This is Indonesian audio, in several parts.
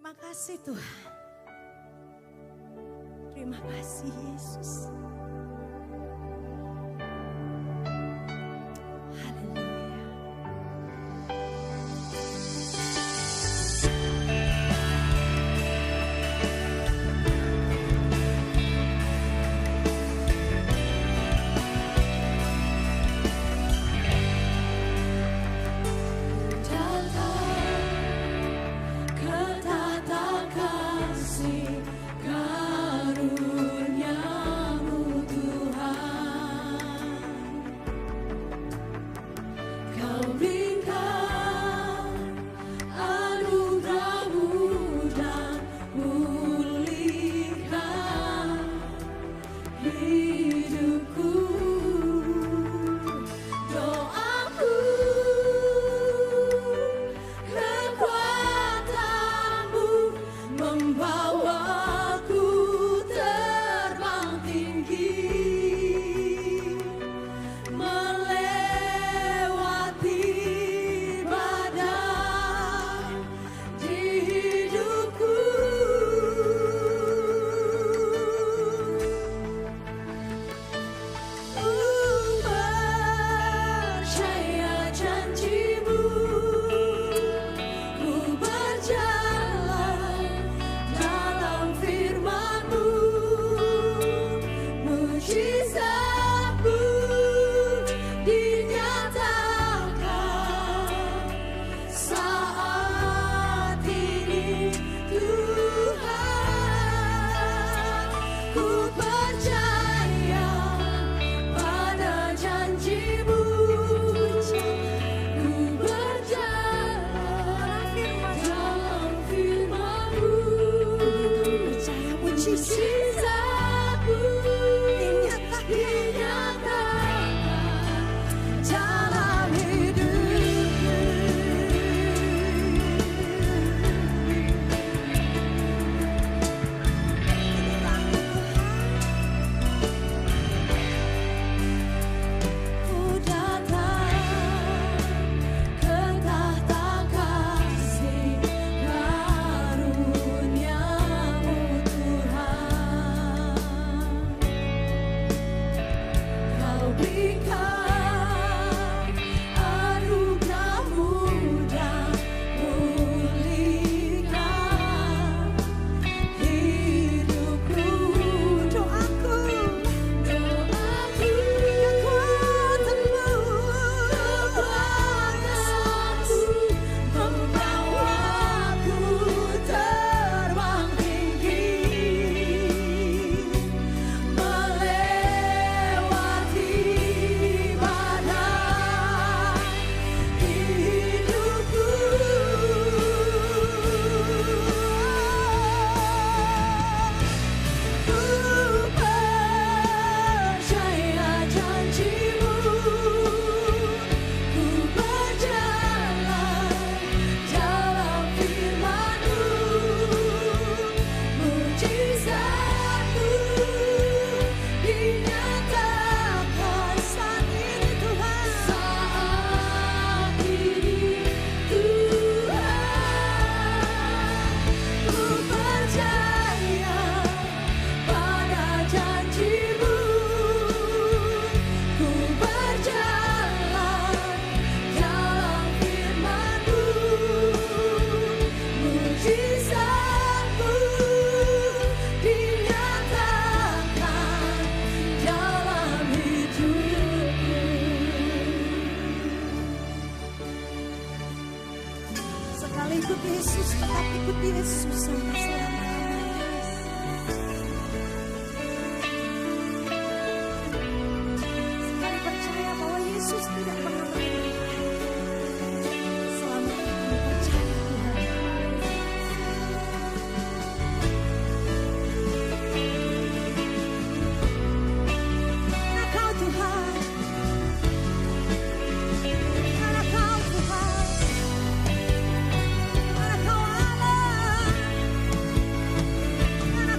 Terima kasih Tuhan. Terima kasih Yesus. Haleluya.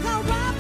Kau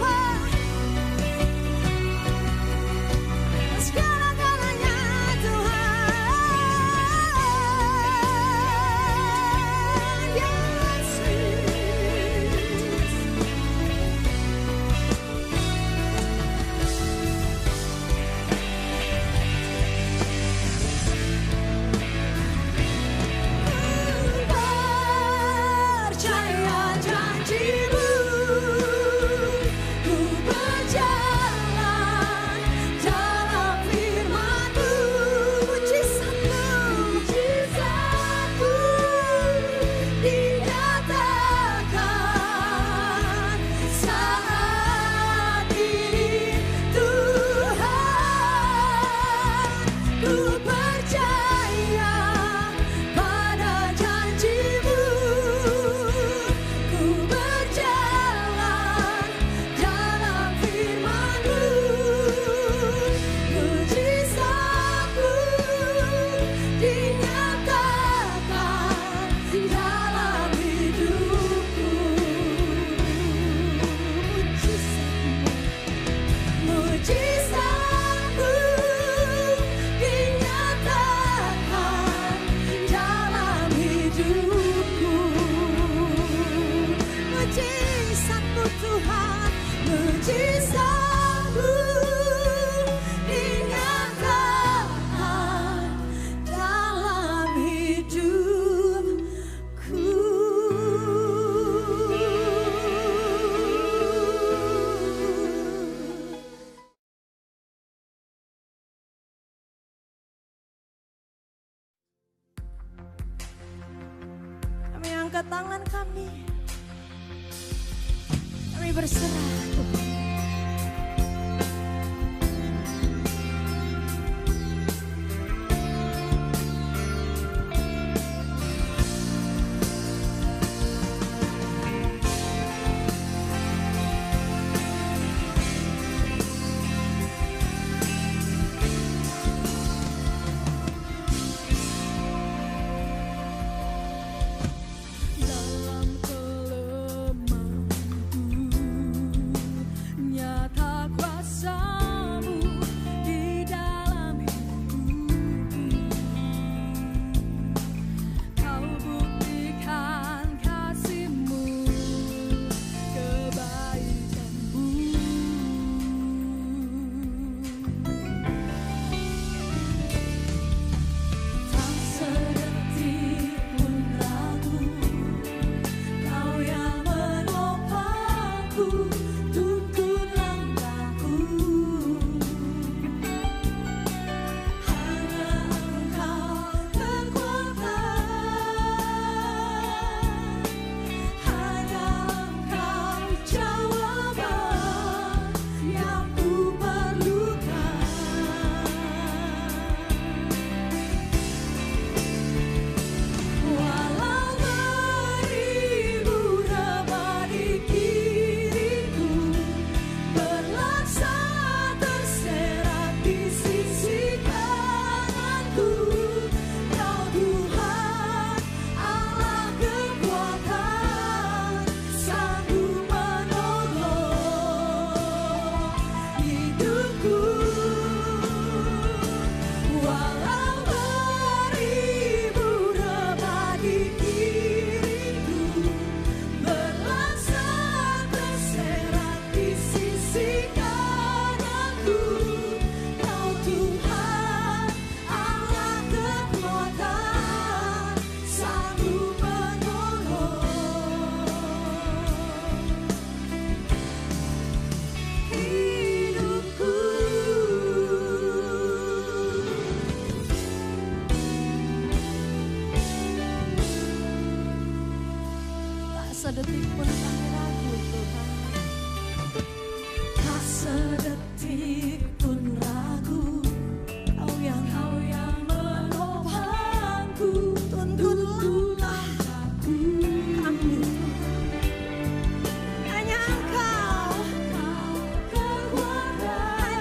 Kami berserah Tuhan. Dalam kelemahanku nyata kuasa-Mu di dalam hidupku. Kau buktikan kasih-Mu, kebaikan-Mu. Tak sedetik pun ragu, Kau yang menopangku, tuntun langkahku. Hanya Engkau kekuatan, hanya Engkau jawaban yang ku perlukan. Walau beribu rebah di kiriku, berlaksa terserak di sisi kananku, Kau Tuhan Allah kekuatan, sanggup menolong hidupku. Walau beribu rebah di kiriku, berlaksa terserak di sisi kananku, Kau Tuhan Allah kekuatan, sanggup menolong hidupku. Tak sedetik pun kami ragu Tuhan. Tak sedetik pun ragu, Kau yang menopangku, tuntun langkahku. Hanya Engkau kekuatan,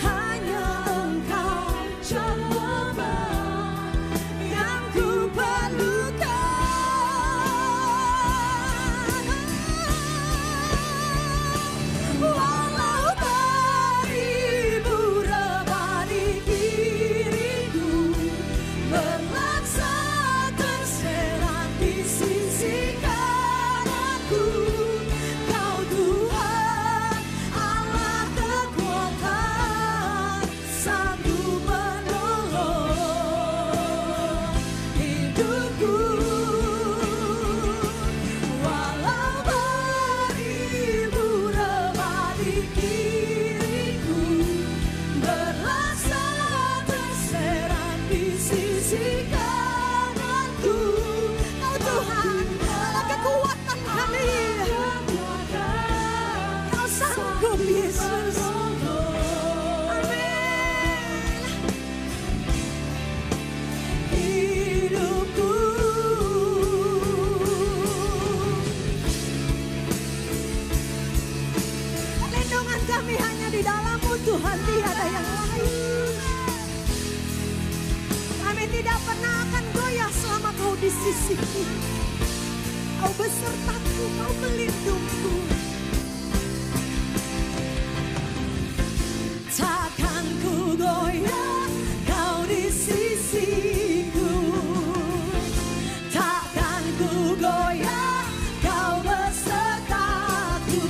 hanya Engkau jawaban yang ku perlukan. Walau beribu rebah di kiriku, berlaksa terserak di sisi kananku, Kau Tuhan Allah kekuatan, sanggup menolong hidupku. Walau beribu rebah di kiriku, berlaksa terserak di sisi kananku, Kau Tuhan Allah kekuatan kami, Kau sanggup Yesus. Amin. Hidupku, perlindungan kami hanya di dalam-Mu Tuhan, tiada yang lain. Kami tidak pernah akan goyah selama Kau di sisiku. Kau besertaku, Kau melindungku. Takkan ku goyah, Kau di sisiku. Takkan ku goyah, Kau besertaku.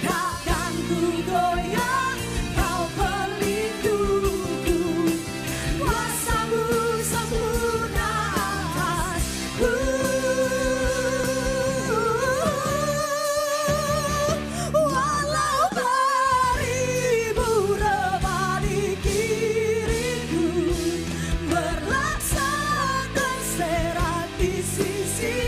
Takkan ku goyah, Kau pelindungku. Kuasa-Mu sempurna atasku. Sisi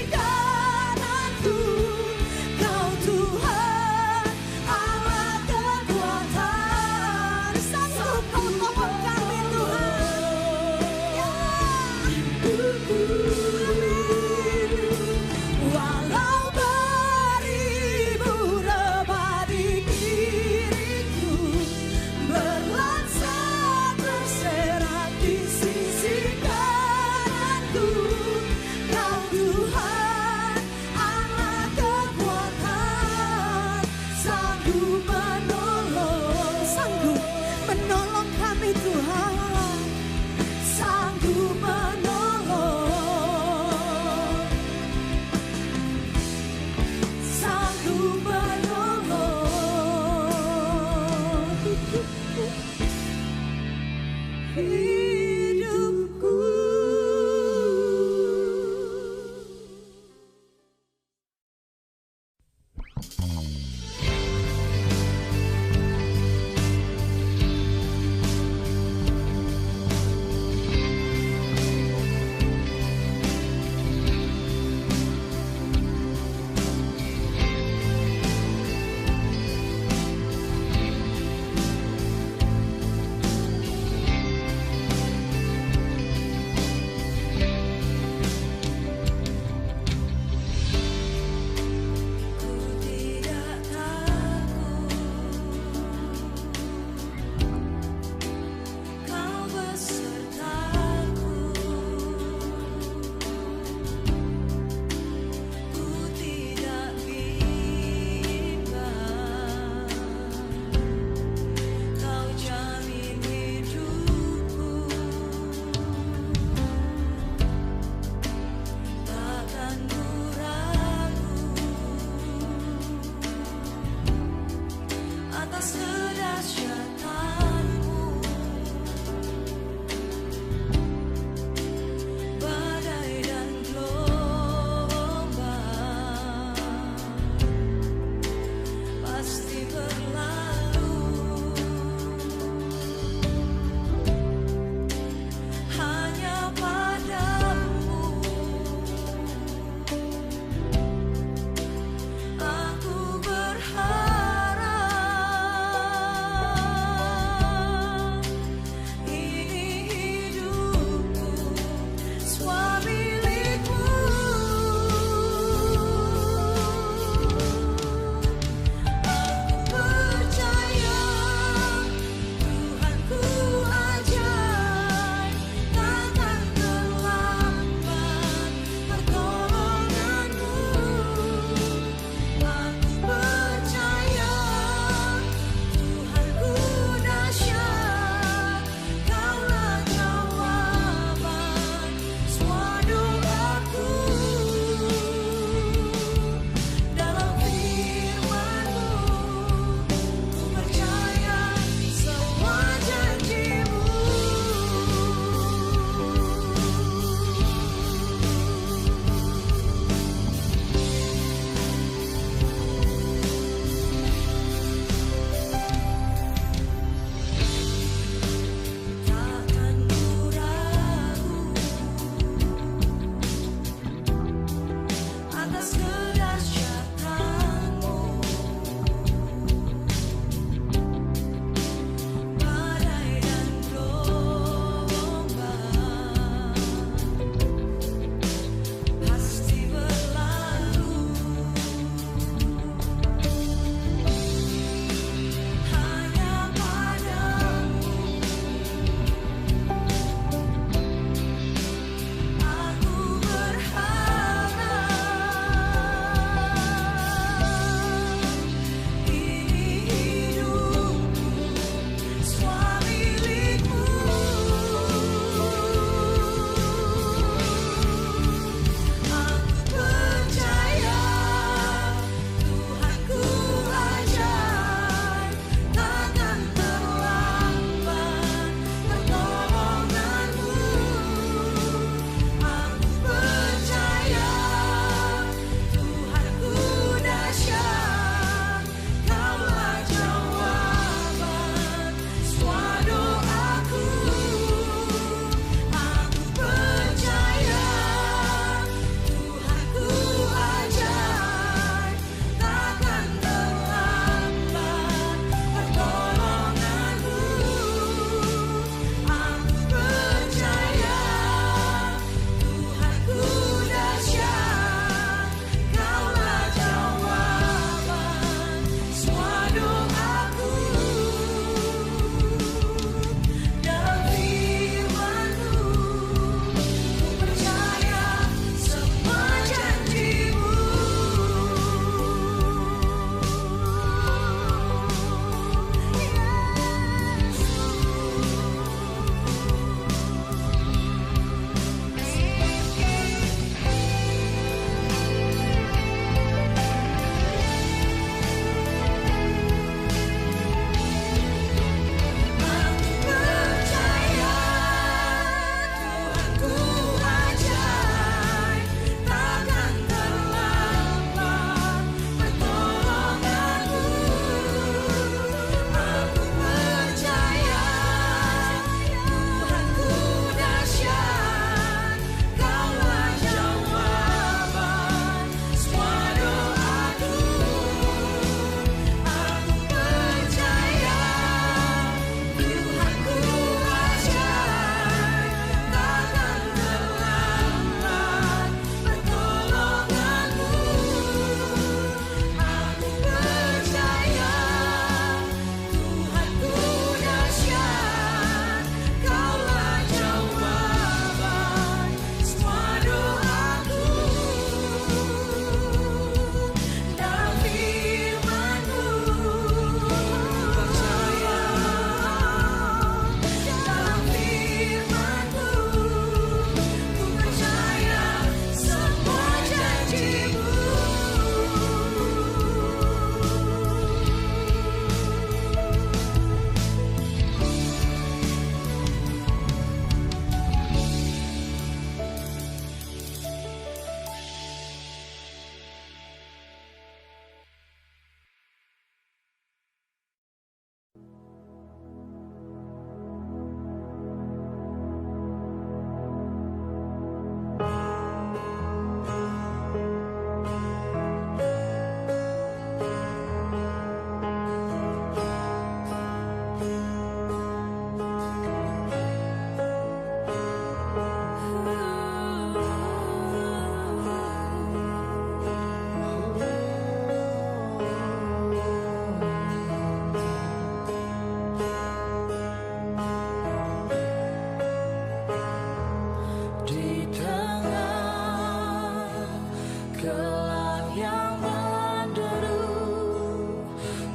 gelap yang menderu,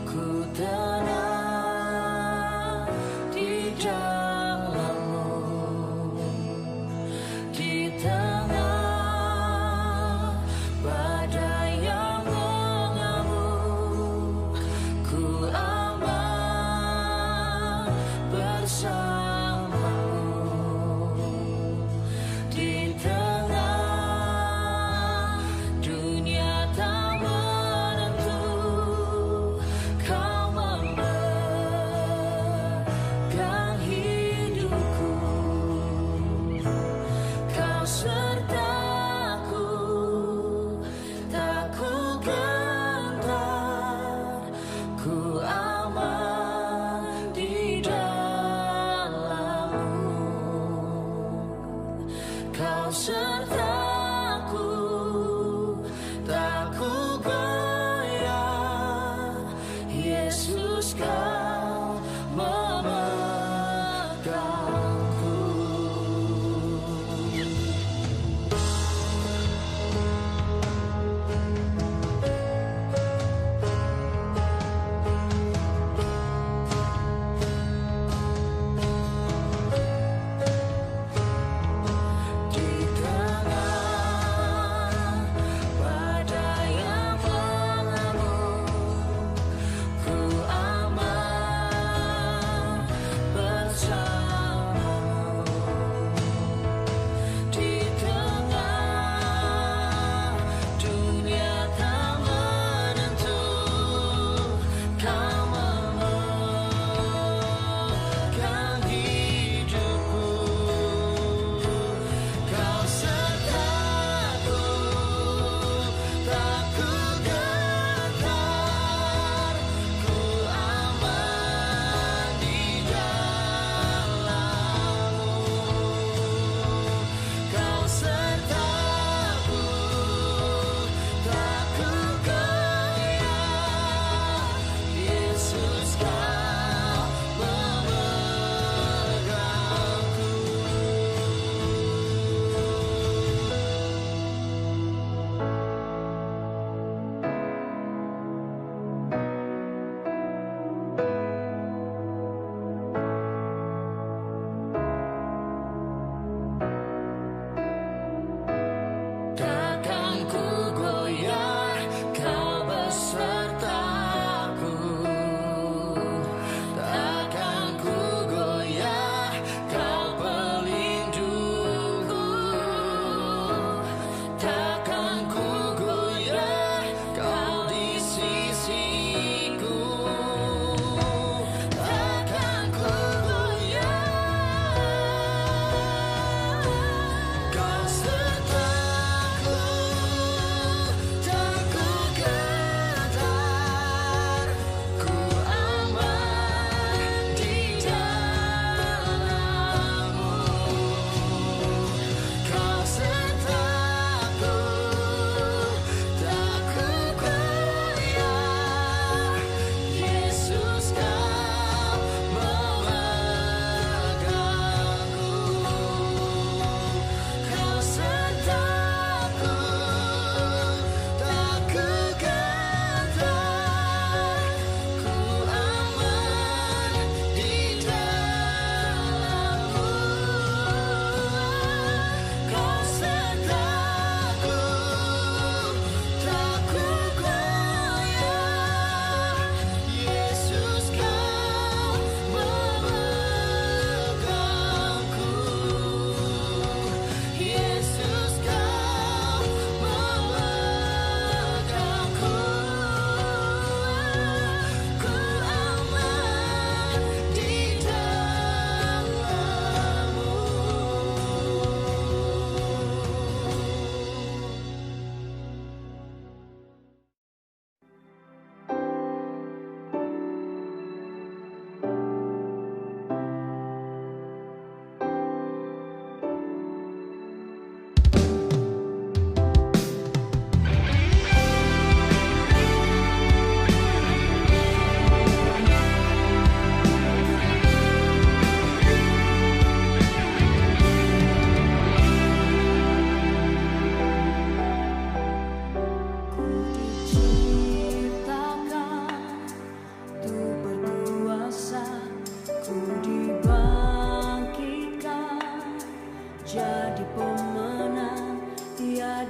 ku tenang di dalam-Mu. Di tengah badai yang mengamuk, ku aman bersama-Mu. Di tengah dunia tak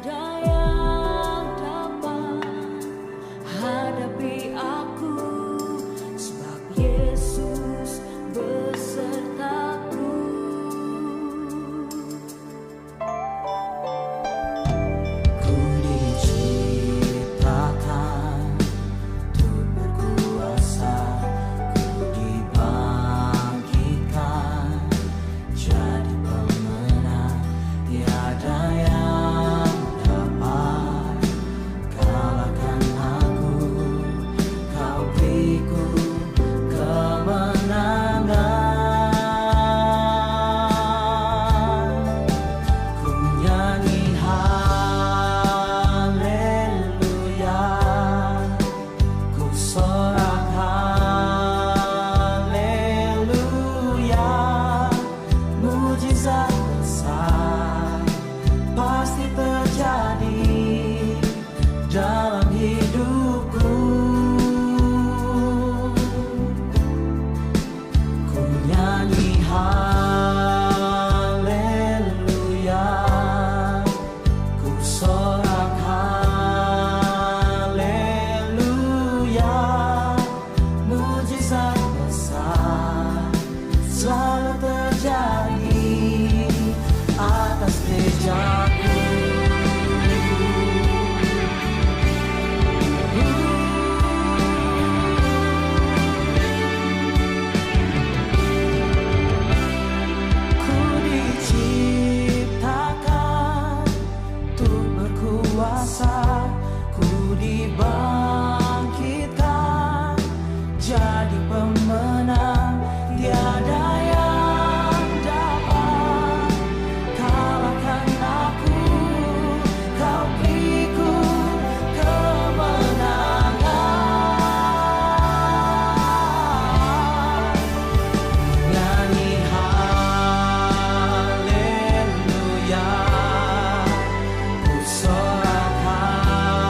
ada yang dapat hadapi aku, sebab Yesus besertaku. Ku diciptakan untuk berkuasa, ku dibangkitkan jadi pemenang. Tiada yang dapat kalahkan aku, kau beriku kemenangan. Ku nyanyi haleluya, ku sorak haleluya. Mujizat besar pasti terjadi dalam hidupku. Ku nyanyi haleluya, ku sorak haleluya. Mujizat besar selalu terjadi atas gerejaku. Ku diciptakan untuk berkuasa, ku dibangkitkan jadi pemenang. Tiada yang dapat kalahkan aku, kau beriku kemenangan. Nyanyi haleluya, ku sorak haleluya.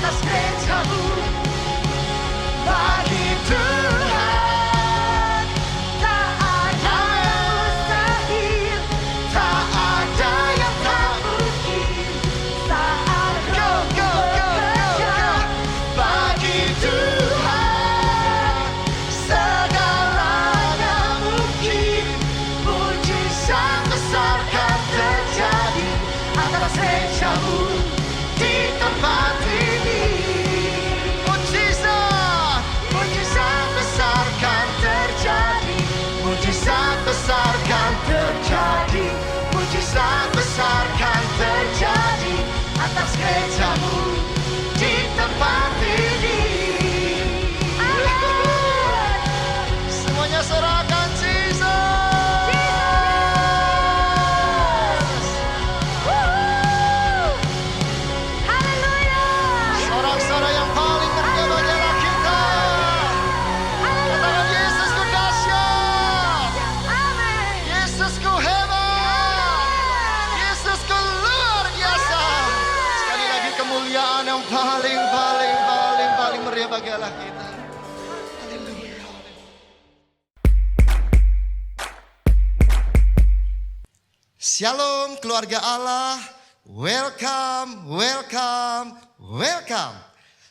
atas gereja-Mu. Bagi Tuhan tak ada yang mustahil, tak ada yang tak mungkin. Saat Kau bekerja, bagi Tuhan segalanya mungkin. Mujizat besar kan terjadi atas gereja-Mu di tempat ini. Mujizat besar kan terjadi. Mujizat besar kan terjadi. Mujizat besar kan terjadi atas gereja-Mu di tempat ini. Semuanya serahkan Jesus. Sorak-sorai yang paling meriah bagilah kita. Katakan Yesusku dahsyat. Yesusku hebat. Yesusku luar biasa. Sekali lagi kemuliaan yang paling meriah bagilah kita. Haleluya. Shalom keluarga Allah. Welcome.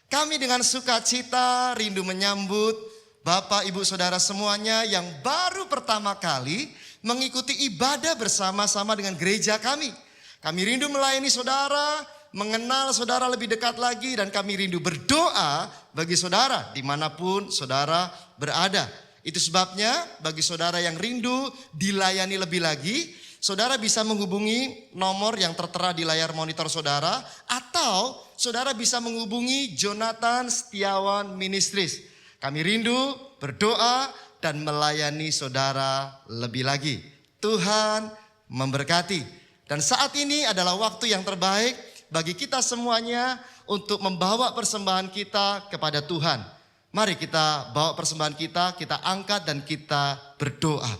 Kami dengan sukacita rindu menyambut Bapak, Ibu, Saudara semuanya yang baru pertama kali mengikuti ibadah bersama-sama dengan gereja kami. Kami rindu melayani saudara, mengenal saudara lebih dekat lagi, dan kami rindu berdoa bagi saudara dimanapun saudara berada. Itu sebabnya bagi saudara yang rindu dilayani lebih lagi, saudara bisa menghubungi nomor yang tertera di layar monitor saudara, atau saudara bisa menghubungi Jonathan Setiawan Ministries. Kami rindu berdoa dan melayani saudara lebih lagi. Tuhan memberkati. Dan saat ini adalah waktu yang terbaik bagi kita semuanya untuk membawa persembahan kita kepada Tuhan. Mari kita bawa persembahan kita angkat dan kita berdoa.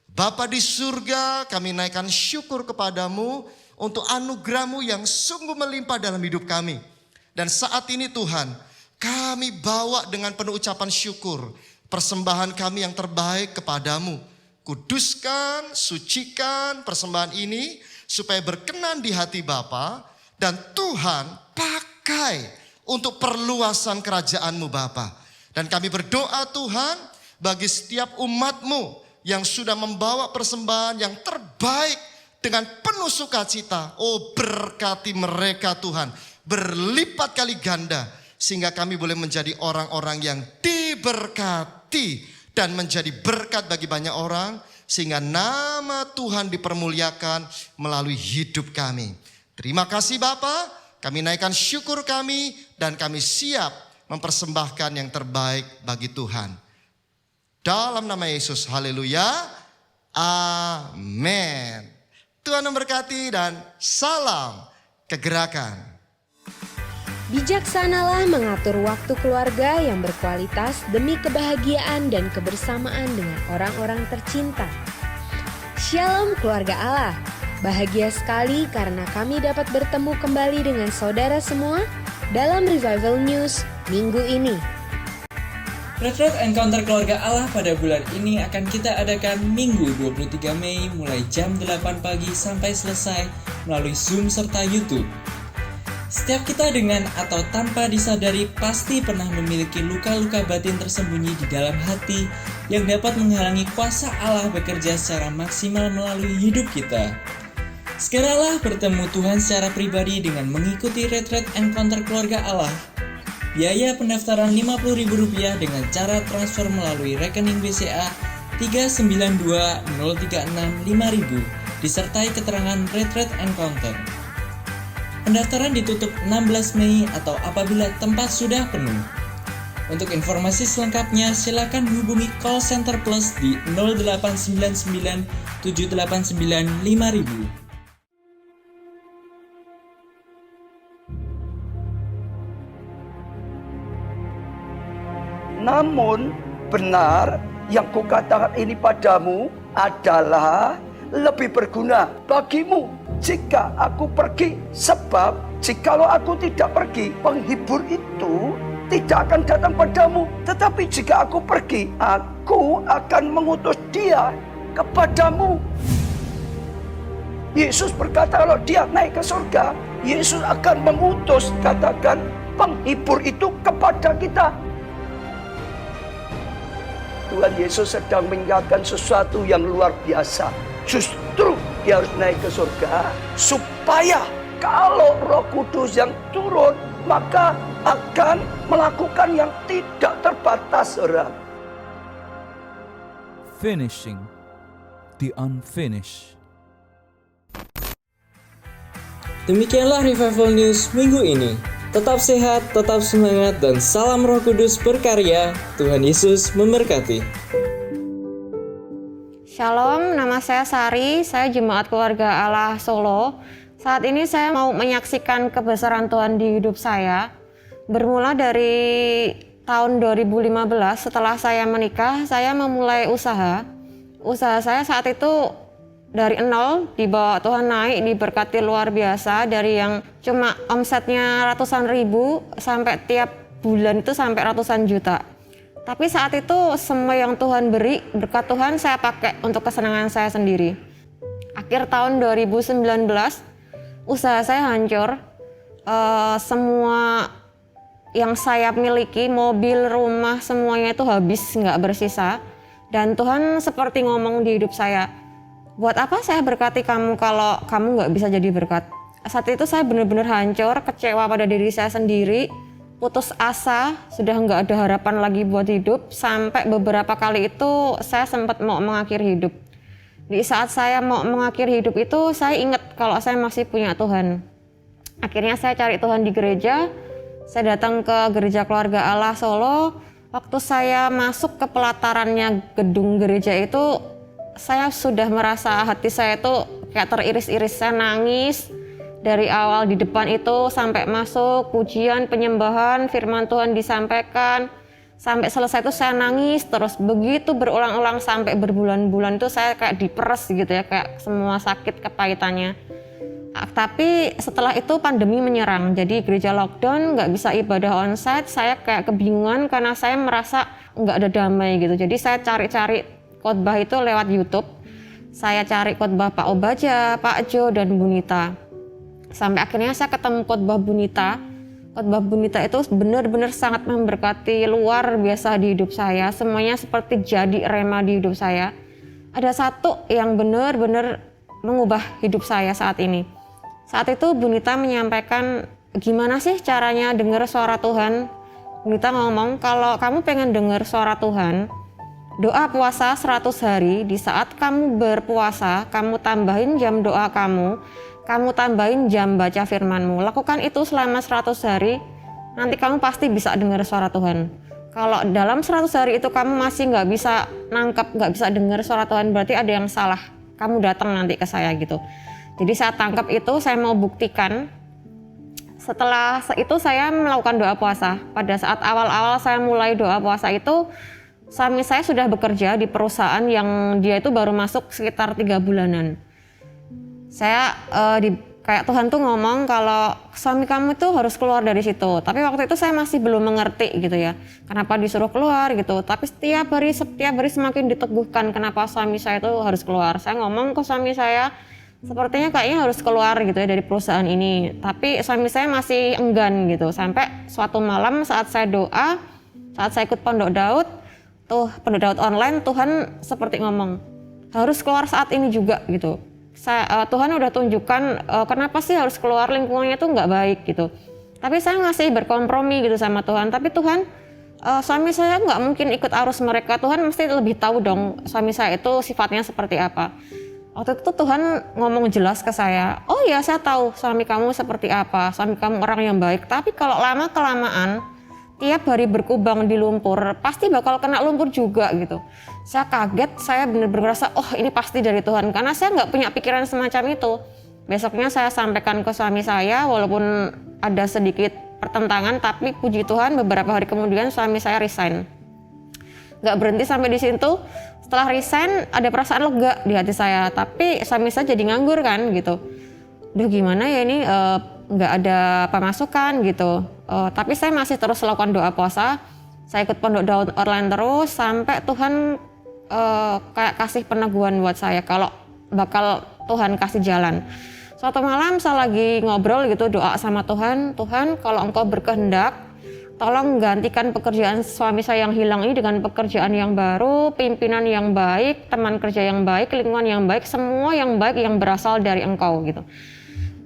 Bapa di surga, kami naikkan syukur kepadamu untuk anugerah-Mu yang sungguh melimpah dalam hidup kami. Dan saat ini Tuhan, kami bawa dengan penuh ucapan syukur persembahan kami yang terbaik kepadamu. Kuduskan, sucikan persembahan ini supaya berkenan di hati Bapa, dan Tuhan pakai untuk perluasan kerajaan-Mu Bapa. Dan kami berdoa Tuhan bagi setiap umat-Mu yang sudah membawa persembahan yang terbaik dengan penuh sukacita. Oh, berkati mereka Tuhan, berlipat kali ganda, sehingga kami boleh menjadi orang-orang yang diberkati dan menjadi berkat bagi banyak orang, sehingga nama Tuhan dipermuliakan melalui hidup kami. Terima kasih Bapa, kami naikkan syukur kami dan kami siap mempersembahkan yang terbaik bagi Tuhan. Dalam nama Yesus, haleluya, amin. Tuhan memberkati dan salam kegerakan. Bijaksanalah mengatur waktu keluarga yang berkualitas demi kebahagiaan dan kebersamaan dengan orang-orang tercinta. Shalom keluarga Allah, bahagia sekali karena kami dapat bertemu kembali dengan saudara semua dalam Revival News minggu ini. Retreat Encounter Keluarga Allah pada bulan ini akan kita adakan Minggu 23 Mei mulai jam 8 pagi sampai selesai melalui Zoom serta YouTube. Setiap kita dengan atau tanpa disadari pasti pernah memiliki luka-luka batin tersembunyi di dalam hati yang dapat menghalangi kuasa Allah bekerja secara maksimal melalui hidup kita. Segeralah bertemu Tuhan secara pribadi dengan mengikuti Retreat Encounter Keluarga Allah. Biaya pendaftaran Rp50.000 dengan cara transfer melalui rekening BCA 3920365.000 disertai keterangan Retreat Encounter. Pendaftaran ditutup 16 Mei atau apabila tempat sudah penuh. Untuk informasi selengkapnya silakan hubungi call center plus di 0899 789 5000. Namun benar yang kukatakan ini padamu adalah lebih berguna bagimu jika aku pergi, sebab Jikalau aku tidak pergi, penghibur itu tidak akan datang padamu. Tetapi jika aku pergi, aku akan mengutus dia kepadamu. Yesus berkata kalau dia naik ke surga, Yesus akan mengutus, katakan, penghibur itu kepada kita. Tuhan Yesus sedang mengingatkan sesuatu yang luar biasa. Justru dia harus naik ke surga supaya kalau Roh Kudus yang turun, maka akan melakukan yang tidak terbatas, saudara. Finishing the unfinished. Demikianlah Revival News minggu ini. Tetap sehat, tetap semangat, dan salam Roh Kudus berkarya. Tuhan Yesus memberkati. Shalom, nama saya Sari, saya Jemaat Keluarga Allah Solo. Saat ini saya mau menyaksikan kebesaran Tuhan di hidup saya. Bermula dari tahun 2015, setelah saya menikah, saya memulai usaha. Usaha saya saat itu dari nol, dibawa Tuhan naik, diberkati luar biasa. Dari yang cuma omsetnya ratusan ribu, sampai tiap bulan itu sampai ratusan juta. Tapi saat itu semua yang Tuhan beri, berkat Tuhan saya pakai untuk kesenangan saya sendiri. Akhir tahun 2019, usaha saya hancur. Semua yang saya miliki, mobil, rumah, semuanya itu habis, nggak bersisa. Dan Tuhan seperti ngomong di hidup saya, buat apa saya berkati kamu kalau kamu nggak bisa jadi berkat? Saat itu saya benar-benar hancur, kecewa pada diri saya sendiri, putus asa, sudah nggak ada harapan lagi buat hidup. Sampai beberapa kali itu saya sempat mau mengakhiri hidup. Di saat saya mau mengakhiri hidup itu, saya ingat kalau saya masih punya Tuhan. Akhirnya saya cari Tuhan di gereja. Saya datang ke Gereja Keluarga Allah Solo. Waktu saya masuk ke pelatarannya gedung gereja itu, saya sudah merasa hati saya itu kayak teriris-iris. Saya nangis dari awal di depan itu sampai masuk pujian, penyembahan, firman Tuhan disampaikan. Sampai selesai itu saya nangis terus, begitu berulang-ulang sampai berbulan-bulan itu saya kayak diperes gitu ya, kayak semua sakit kepahitannya. Tapi setelah itu pandemi menyerang, jadi gereja lockdown, nggak bisa ibadah onsite. Saya kayak kebingungan karena saya merasa nggak ada damai gitu. Jadi saya cari-cari khotbah itu lewat YouTube. Saya cari khotbah Pak Obaja, Pak Jo, dan Bunita. Sampai akhirnya saya ketemu khotbah Bunita. Khotbah Bunita itu benar-benar sangat memberkati, luar biasa di hidup saya. Semuanya seperti jadi rema di hidup saya. Ada satu yang benar-benar mengubah hidup saya saat ini. Saat itu Bunita menyampaikan, gimana sih caranya dengar suara Tuhan? Bunita ngomong, kalau kamu pengen dengar suara Tuhan, doa puasa 100 hari, di saat kamu berpuasa, kamu tambahin jam doa kamu tambahin jam baca firmanmu. Lakukan itu selama 100 hari, nanti kamu pasti bisa dengar suara Tuhan. Kalau dalam 100 hari itu kamu masih nggak bisa nangkep, nggak bisa dengar suara Tuhan, berarti ada yang salah. Kamu datang nanti ke saya gitu. Jadi saya tangkap itu, saya mau buktikan. Setelah itu saya melakukan doa puasa. Pada saat awal-awal saya mulai doa puasa itu, suami saya sudah bekerja di perusahaan yang dia itu baru masuk sekitar 3 bulanan. Saya kayak Tuhan tuh ngomong kalau suami kamu itu harus keluar dari situ. Tapi waktu itu saya masih belum mengerti gitu ya, kenapa disuruh keluar gitu. Tapi setiap hari semakin diteguhkan kenapa suami saya itu harus keluar. Saya ngomong ke suami saya, sepertinya kayaknya harus keluar gitu ya dari perusahaan ini. Tapi suami saya masih enggan gitu. Sampai suatu malam saat saya doa, saat saya ikut Pondok Daud, Pondok Daud online, Tuhan seperti ngomong, harus keluar saat ini juga gitu. Tuhan udah tunjukkan kenapa sih harus keluar, lingkungannya tuh nggak baik gitu. Tapi saya masih berkompromi gitu sama Tuhan. Tapi Tuhan, suami saya nggak mungkin ikut arus mereka. Tuhan mesti lebih tahu dong suami saya itu sifatnya seperti apa. Waktu itu Tuhan ngomong jelas ke saya, oh ya saya tahu suami kamu seperti apa, suami kamu orang yang baik. Tapi kalau lama-kelamaan, tiap hari berkubang di lumpur, pasti bakal kena lumpur juga gitu. Saya kaget, saya benar-benar merasa, oh ini pasti dari Tuhan. Karena saya nggak punya pikiran semacam itu. Besoknya saya sampaikan ke suami saya, walaupun ada sedikit pertentangan, tapi puji Tuhan beberapa hari kemudian suami saya resign. Nggak berhenti sampai di situ. Setelah resign ada perasaan lega di hati saya, tapi suami saya jadi nganggur kan gitu. Duh gimana ya ini, nggak ada pemasukan gitu. Tapi saya masih terus lakukan doa puasa. Saya ikut pondok daud online terus sampai Tuhan kayak kasih peneguhan buat saya kalau bakal Tuhan kasih jalan. Suatu malam saya lagi ngobrol gitu, doa sama Tuhan, Tuhan kalau Engkau berkehendak, tolong gantikan pekerjaan suami saya yang hilang ini dengan pekerjaan yang baru, pimpinan yang baik, teman kerja yang baik, lingkungan yang baik, semua yang baik yang berasal dari Engkau gitu.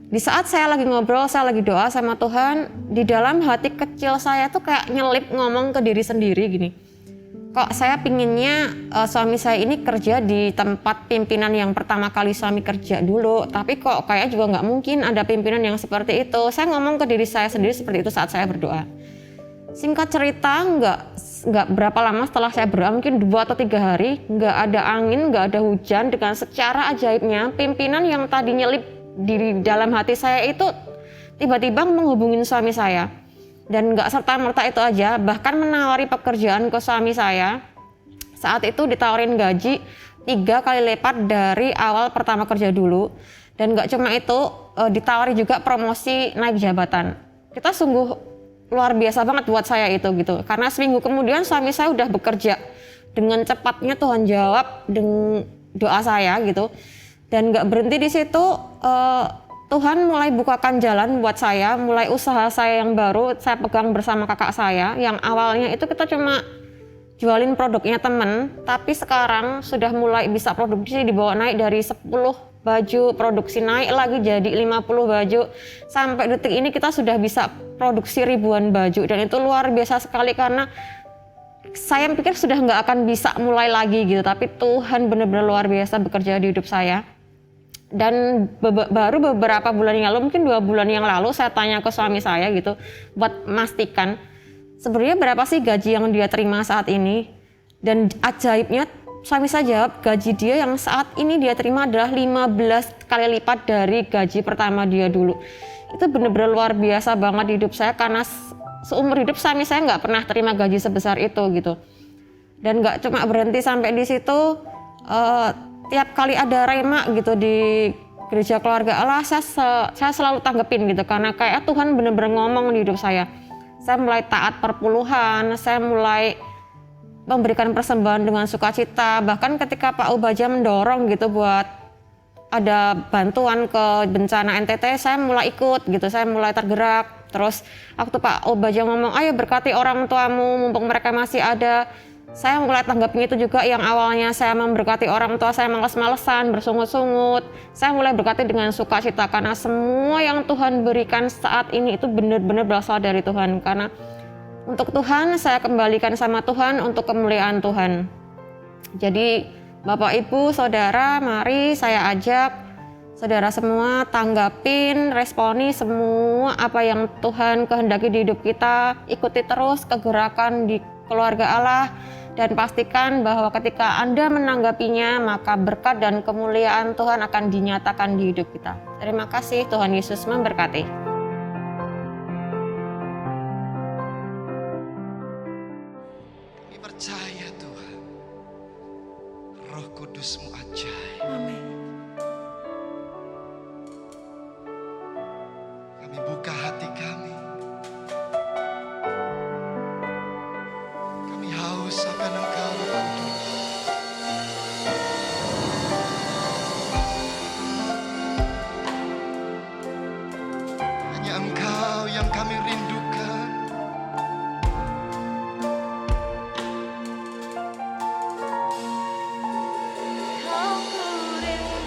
Di saat saya lagi ngobrol, saya lagi doa sama Tuhan, di dalam hati kecil saya tuh kayak nyelip ngomong ke diri sendiri gini. Kok saya pinginnya suami saya ini kerja di tempat pimpinan yang pertama kali suami kerja dulu, tapi kok kayak juga nggak mungkin ada pimpinan yang seperti itu. Saya ngomong ke diri saya sendiri seperti itu saat saya berdoa. Singkat cerita, nggak berapa lama setelah saya berdoa, mungkin 2 atau 3 hari, nggak ada angin, nggak ada hujan, dengan secara ajaibnya pimpinan yang tadi nyelip di dalam hati saya itu tiba-tiba menghubungin suami saya. Dan nggak serta-merta itu aja, bahkan menawari pekerjaan ke suami saya. Saat itu ditawarin gaji 3 kali lipat dari awal pertama kerja dulu. Dan nggak cuma itu, ditawari juga promosi naik jabatan. Kita sungguh luar biasa banget buat saya itu gitu. Karena seminggu kemudian suami saya udah bekerja. Dengan cepatnya Tuhan jawab dengan doa saya gitu. Dan nggak berhenti di situ, Tuhan mulai bukakan jalan buat saya, mulai usaha saya yang baru saya pegang bersama kakak saya, yang awalnya itu kita cuma jualin produknya temen, tapi sekarang sudah mulai bisa produksi, dibawa naik dari 10 baju, produksi naik lagi jadi 50 baju, sampai detik ini kita sudah bisa produksi ribuan baju, dan itu luar biasa sekali karena saya pikir sudah nggak akan bisa mulai lagi gitu, tapi Tuhan benar-benar luar biasa bekerja di hidup saya. Dan baru beberapa bulan yang lalu, mungkin 2 bulan yang lalu, saya tanya ke suami saya gitu buat memastikan sebenarnya berapa sih gaji yang dia terima saat ini. Dan ajaibnya suami saya jawab gaji dia yang saat ini dia terima adalah 15 kali lipat dari gaji pertama dia dulu. Itu benar-benar luar biasa banget di hidup saya karena seumur hidup suami saya nggak pernah terima gaji sebesar itu gitu. Dan nggak cuma berhenti sampai di situ. Tiap kali ada rema gitu di gereja keluarga Allah, saya selalu tanggepin gitu karena kayak Tuhan benar-benar ngomong di hidup saya. Saya mulai taat perpuluhan, saya mulai memberikan persembahan dengan sukacita. Bahkan ketika Pak Ubaja mendorong gitu buat ada bantuan ke bencana NTT, saya mulai ikut gitu, saya mulai tergerak. Terus waktu Pak Ubaja ngomong, ayo berkati orang tuamu mumpung mereka masih ada. Saya mulai tanggapnya itu juga, yang awalnya saya memberkati orang tua saya males-malesan, bersungut-sungut. Saya mulai berkati dengan sukacita karena semua yang Tuhan berikan saat ini itu benar-benar berasal dari Tuhan. Karena untuk Tuhan saya kembalikan sama Tuhan untuk kemuliaan Tuhan. Jadi Bapak Ibu Saudara, mari saya ajak saudara semua tanggapin, responi semua apa yang Tuhan kehendaki di hidup kita. Ikuti terus kegerakan di keluarga Allah. Dan pastikan bahwa ketika Anda menanggapinya, maka berkat dan kemuliaan Tuhan akan dinyatakan di hidup kita. Terima kasih, Tuhan Yesus memberkati. Kami percaya Tuhan, Roh Kudus-Mu ajaib. Amin. Kami buka hati kami. Haus akan Engkau, Roh Kudus. Hanya Engkau yang kami rindukan. Kau ku rindu.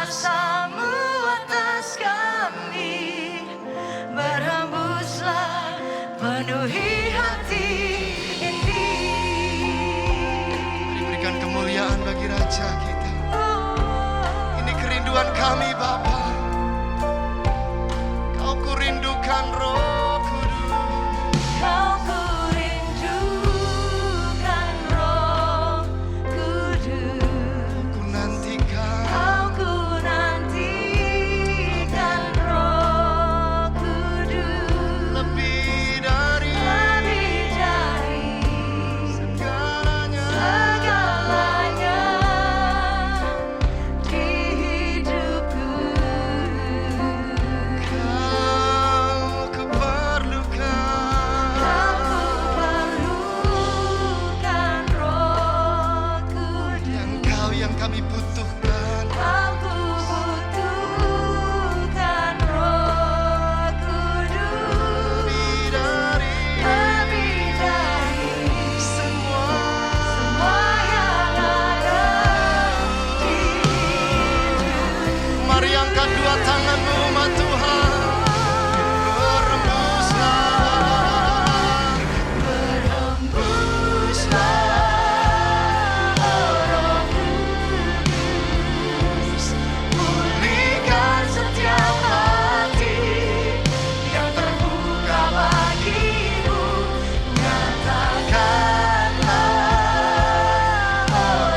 kuasa-Mu atas kami, berhembuslah penuhi hati ini. Berikan kemuliaan bagi Raja kita. Ini kerinduan kami Bapa. Kau kurindukan Roh Kudus. Kau kurindukan Roh Kudus. Ku nantikan. Kau nantikan Roh Kudus. Lebih dari segalanya. Di hidupku. Kau kuperlukan. Perlukan Roh Kudus. Engkau yang kami butuhkan. Aku butuhkan Roh Kudus. Lebih dari semua yang ada di hidup. Mari angkat dua tanganmu umat Tuhan. Berembuslah. Roh Kudus, pulihkan setiap hati yang terbuka bagimu. Nyatakanlah,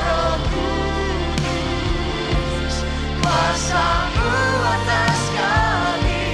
Roh Kudus, kuasa-Mu atas kami.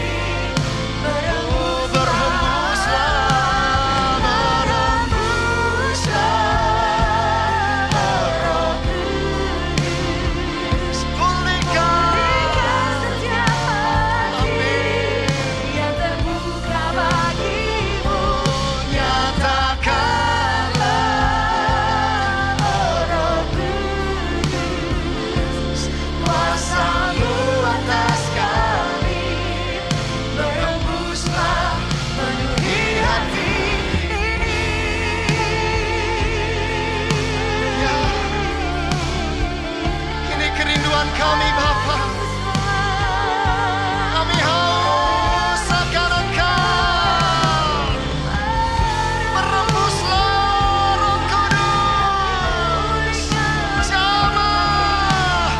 Berembuslah, penuhi hati ini. Ini kerinduan kami Bapa. Kami haus akan Engkau. Berembuslah Roh Kudus. Jamah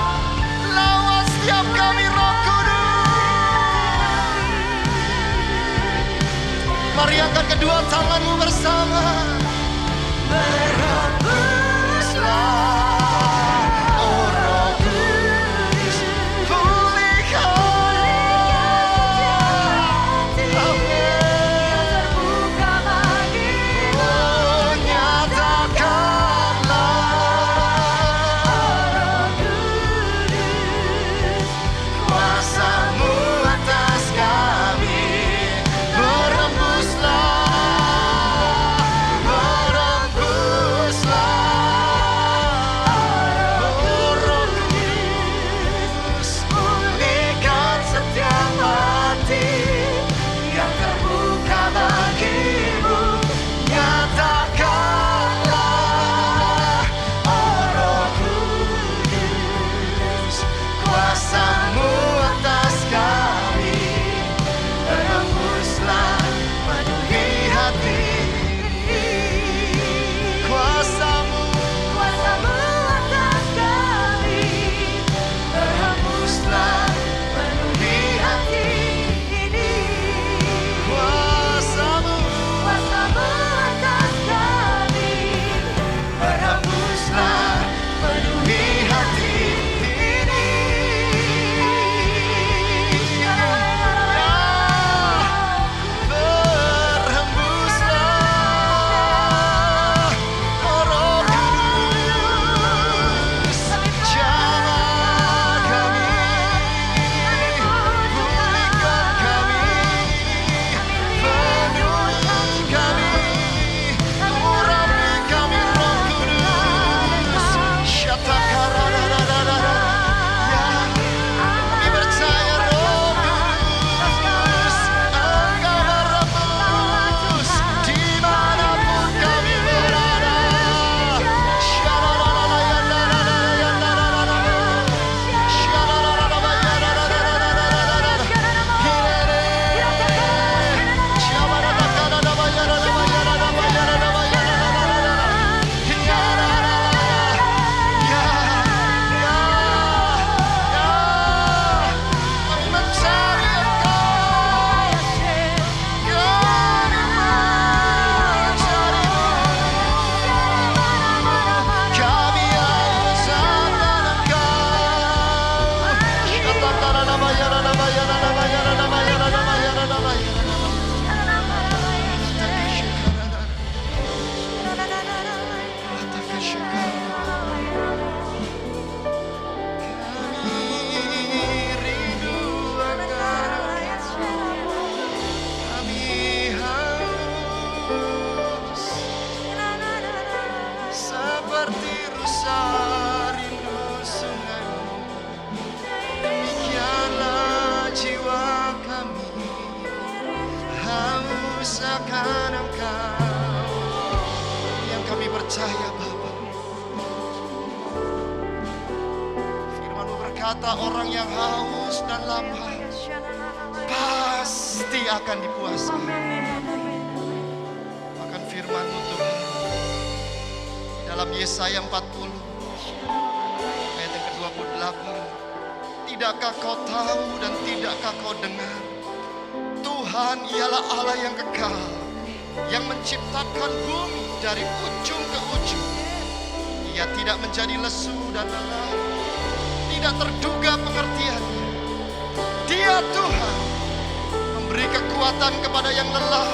lawan setiap kami Roh Kudus. Mari angkat kedua tanganmu bersama. Berembuslah, oh Roh Kudus, pulihkan yang terbuka bagimu. Roh Kudus, Kuasa-Mu atas kami. Berembuslah, berembuslah. berkata orang yang haus dan lapar pasti akan dipuaskan. Makan firman-Mu Tuhan. Dalam Yesaya 40 ayat yang ke-28. Tidakkah kau tahu dan tidakkah kau dengar? Tuhan ialah Allah yang kekal, yang menciptakan bumi dari ujung ke ujung. Ia tidak menjadi lesu dan lelah, tidak terduga pengertiannya. Dia Tuhan memberi kekuatan kepada yang lelah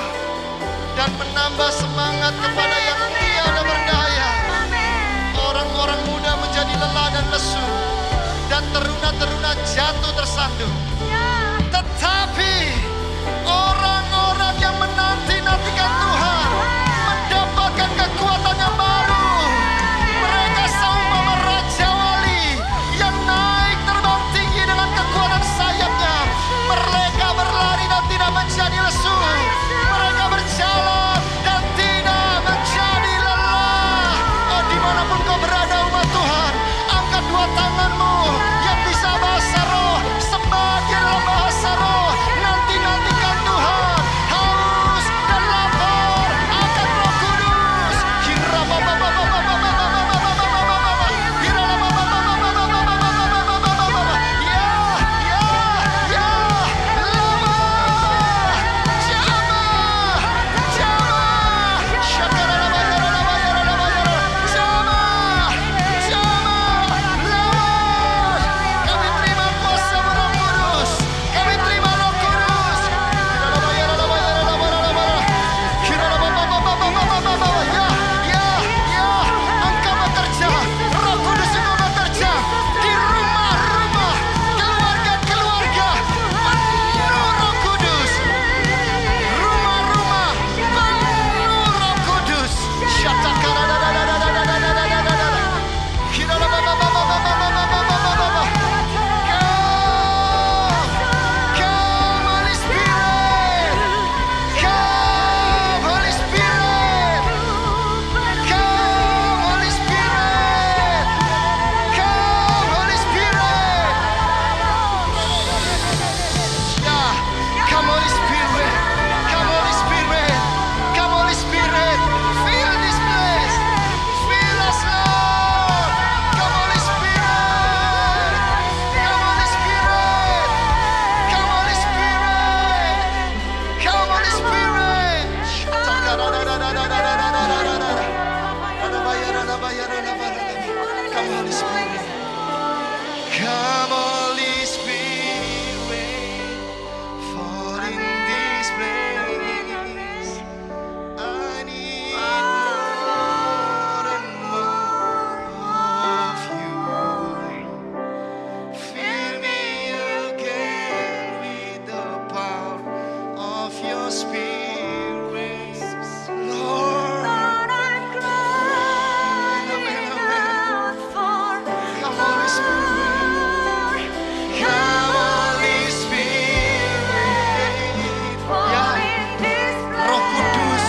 dan menambah semangat kepada yang tiada berdaya. Orang-orang muda menjadi lelah dan lesu, dan teruna-teruna jatuh tersandung. Tetapi orang-orang yang menanti-nantikan Tuhan mendapatkan kekuatan yang baru. Mereka seumpama raja wali yang naik terbang tinggi dengan kekuatan sayapnya. Mereka berlari dan tidak menjadi lesu. Mereka berjalan dan tidak menjadi lelah. Oh, dimanapun kau berada umat Tuhan, angkat dua tanganmu yang bisa bahasa roh, sembahnya dalam bahasa roh. Nanti-nantikan Tuhan, haus dan lapar akan Roh Kudus. Kami terima kuasa Roh Kudus. Kami terima Roh Kudus. Engkau bekerja, Roh Kudus Engkau bekerja di rumah-rumah, keluarga-keluarga, penuh Roh Kudus. Rumah-rumah penuh Roh Kudus. Come, Holy Spirit. Come, Holy Spirit. Come, Holy Spirit. Come, Holy Spirit. Yeah. Come, Holy Spirit. Come, Holy Spirit. Come, Holy Spirit. Fill this place. Fill us, Lord. Come, Holy Spirit. Come, Holy Spirit. Come, Holy Spirit. Come, Holy Spirit. Come, Holy Spirit. Come, Holy Spirit. Fall in this place. I need more and more of you. Fill me again with the power of your Spirit, Lord. Come, Holy Spirit. Come, Holy Spirit. Ya, Roh Kudus,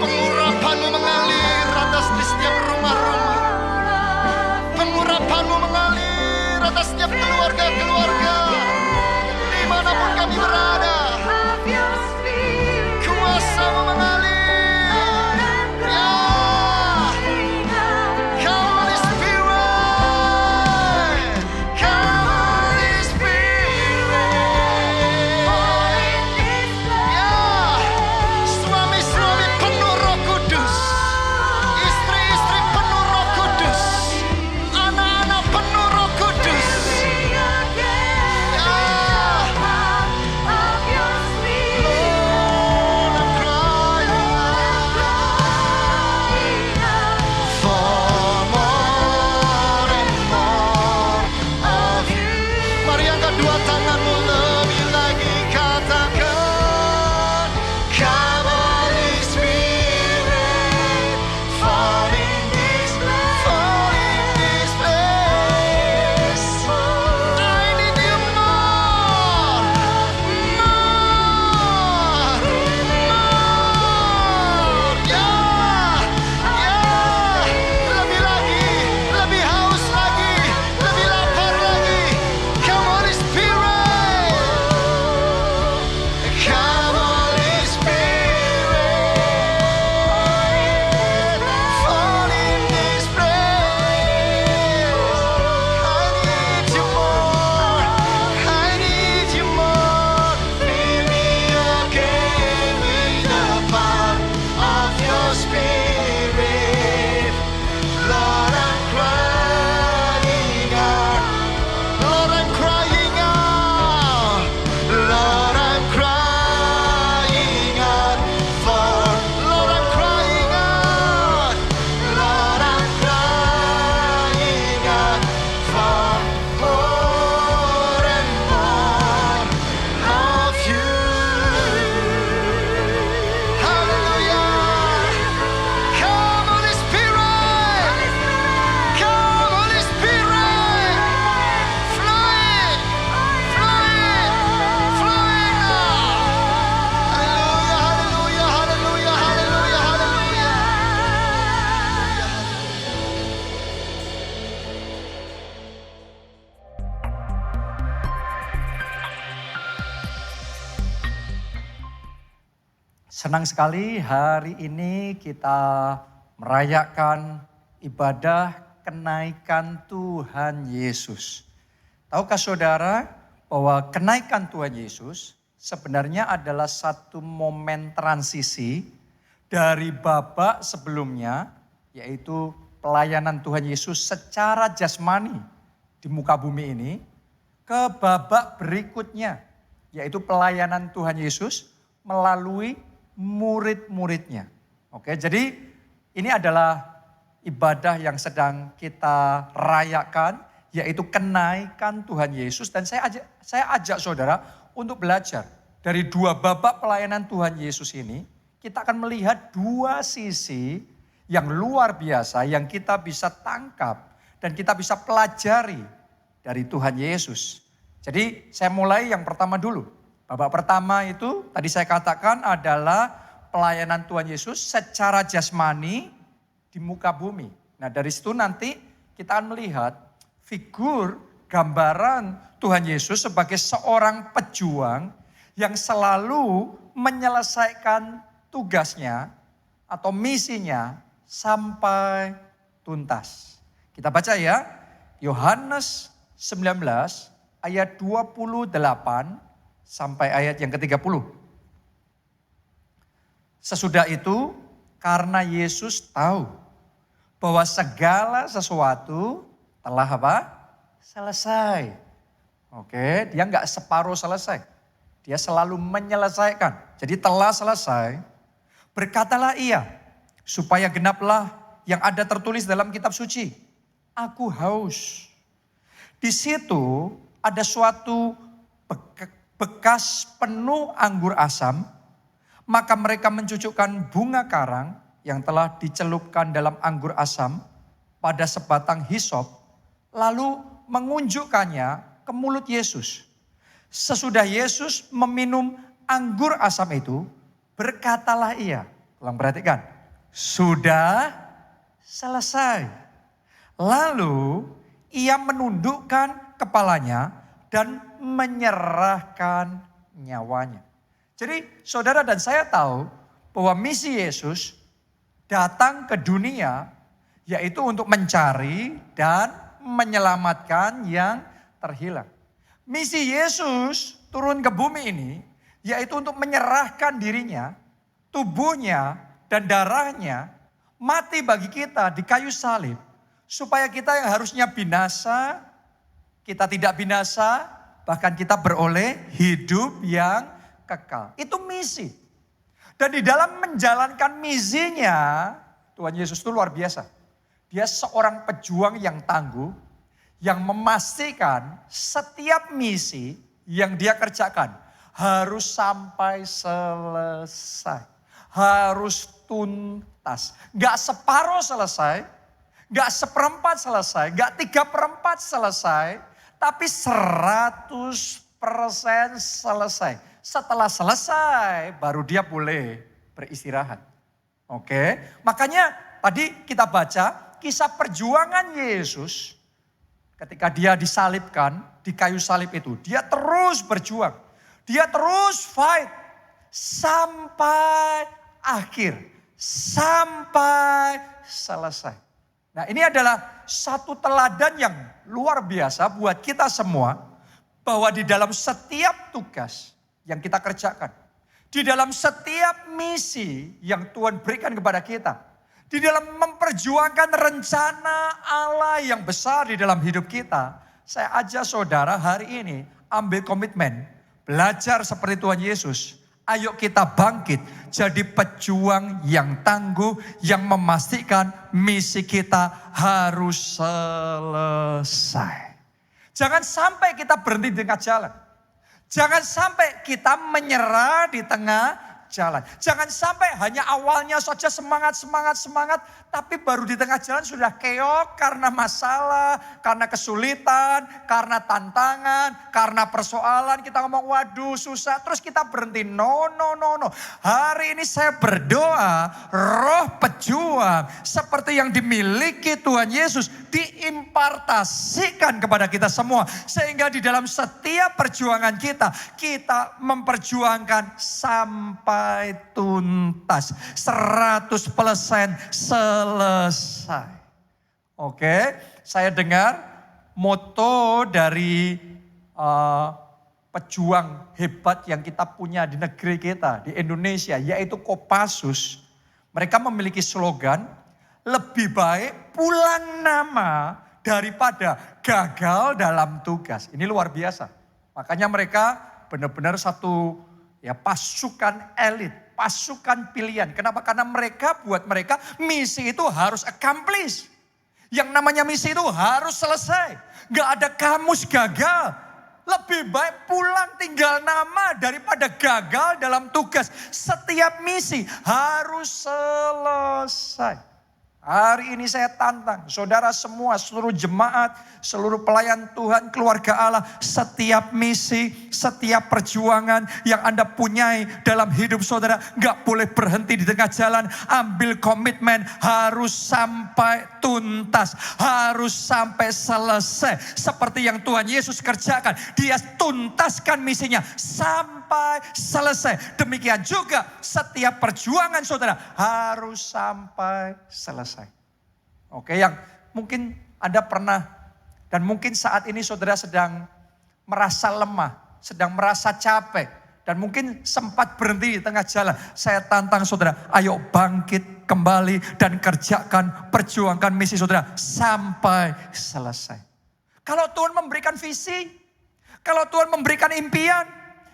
pengurapan-Mu mengalir atas di setiap rumah-rumah. Pengurapan-Mu mengalir atas setiap keluarga-keluarga, dimanapun kami berada. Kuasa-Mu mengalir. Ya, come, Holy Spirit. Come, Holy Spirit. Ya, suami-suami penuh Roh Kudus, istri-istri penuh Roh Kudus, anak-anak penuh Roh Kudus. Senang sekali hari ini kita merayakan ibadah kenaikan Tuhan Yesus. Tahukah saudara bahwa kenaikan Tuhan Yesus sebenarnya adalah satu momen transisi dari babak sebelumnya, yaitu pelayanan Tuhan Yesus secara jasmani di muka bumi ini, ke babak berikutnya, yaitu pelayanan Tuhan Yesus melalui murid-muridnya. Oke, jadi ini adalah ibadah yang sedang kita rayakan, yaitu kenaikan Tuhan Yesus. Dan saya ajak saudara untuk belajar dari dua babak pelayanan Tuhan Yesus ini. Kita akan melihat dua sisi yang luar biasa yang kita bisa tangkap dan kita bisa pelajari dari Tuhan Yesus. Jadi saya mulai yang pertama dulu. Babak pertama itu tadi saya katakan adalah pelayanan Tuhan Yesus secara jasmani di muka bumi. Nah dari situ nanti kita akan melihat figur gambaran Tuhan Yesus sebagai seorang pejuang yang selalu menyelesaikan tugasnya atau misinya sampai tuntas. Kita baca ya, Yohanes 19 ayat 28 sampai ayat yang ke-30. Sesudah itu karena Yesus tahu bahwa segala sesuatu telah apa? Selesai. Oke, dia enggak separuh selesai. Dia selalu menyelesaikan. Jadi telah selesai. Berkatalah ia, supaya genaplah yang ada tertulis dalam kitab suci. Aku haus. Di situ ada suatu bekas penuh anggur asam, maka mereka mencucukkan bunga karang yang telah dicelupkan dalam anggur asam pada sebatang hisop, lalu mengunjukkannya ke mulut Yesus. Sesudah Yesus meminum anggur asam itu, berkatalah ia, ulang perhatikan, sudah selesai. Lalu ia menundukkan kepalanya dan menyerahkan nyawanya. Jadi saudara dan saya tahu bahwa misi Yesus datang ke dunia yaitu untuk mencari dan menyelamatkan yang terhilang. Misi Yesus turun ke bumi ini yaitu untuk menyerahkan dirinya, tubuhnya dan darahnya mati bagi kita di kayu salib. Supaya kita yang harusnya binasa, kita tidak binasa, bahkan kita beroleh hidup yang kekal. Itu misi. Dan di dalam menjalankan misinya, Tuhan Yesus itu luar biasa. Dia seorang pejuang yang tangguh, yang memastikan setiap misi yang dia kerjakan harus sampai selesai. Harus tuntas. Gak separuh selesai, gak seperempat selesai, gak 3/4 selesai, tapi 100% selesai. Setelah selesai baru dia boleh beristirahat. Oke, makanya tadi kita baca kisah perjuangan Yesus ketika dia disalibkan di kayu salib itu. Dia terus berjuang, dia terus fight sampai akhir, sampai selesai. Nah ini adalah satu teladan yang luar biasa buat kita semua. Bahwa di dalam setiap tugas yang kita kerjakan. Di dalam setiap misi yang Tuhan berikan kepada kita. Di dalam memperjuangkan rencana Allah yang besar di dalam hidup kita. Saya ajak saudara hari ini ambil komitmen. Belajar seperti Tuhan Yesus. Ayo kita bangkit jadi pejuang yang tangguh, yang memastikan misi kita harus selesai. Jangan sampai kita berhenti di tengah jalan. Jangan sampai kita menyerah di tengah jalan. Jangan sampai hanya awalnya saja semangat, tapi baru di tengah jalan sudah keok karena masalah, karena kesulitan, karena tantangan, karena persoalan. Kita ngomong waduh susah, terus kita berhenti. No. Hari ini saya berdoa roh pejuang seperti yang dimiliki Tuhan Yesus diimpartasikan kepada kita semua. Sehingga di dalam setiap perjuangan kita memperjuangkan sampai sampai tuntas. 100% selesai. Oke, saya dengar moto dari pejuang hebat yang kita punya di negeri kita, di Indonesia, yaitu Kopassus. Mereka memiliki slogan, lebih baik pulang nama daripada gagal dalam tugas. Ini luar biasa. Makanya mereka benar-benar satu pasukan elit, pasukan pilihan. Kenapa? Karena buat mereka misi itu harus accomplish. Yang namanya misi itu harus selesai. Gak ada kamus gagal. Lebih baik pulang tinggal nama daripada gagal dalam tugas. Setiap misi harus selesai. Hari ini saya tantang saudara semua, seluruh jemaat, seluruh pelayan Tuhan, keluarga Allah. Setiap misi, setiap perjuangan yang Anda punyai dalam hidup saudara. Gak boleh berhenti di tengah jalan. Ambil komitmen harus sampai tuntas. Harus sampai selesai. Seperti yang Tuhan Yesus kerjakan. Dia tuntaskan misinya sampai selesai. Demikian juga setiap perjuangan saudara harus sampai selesai. Oke, yang mungkin Anda pernah dan mungkin saat ini saudara sedang merasa lemah, sedang merasa capek, dan mungkin sempat berhenti di tengah jalan. Saya tantang saudara, ayo bangkit kembali dan kerjakan, perjuangkan misi saudara sampai selesai. Kalau Tuhan memberikan visi, kalau Tuhan memberikan impian,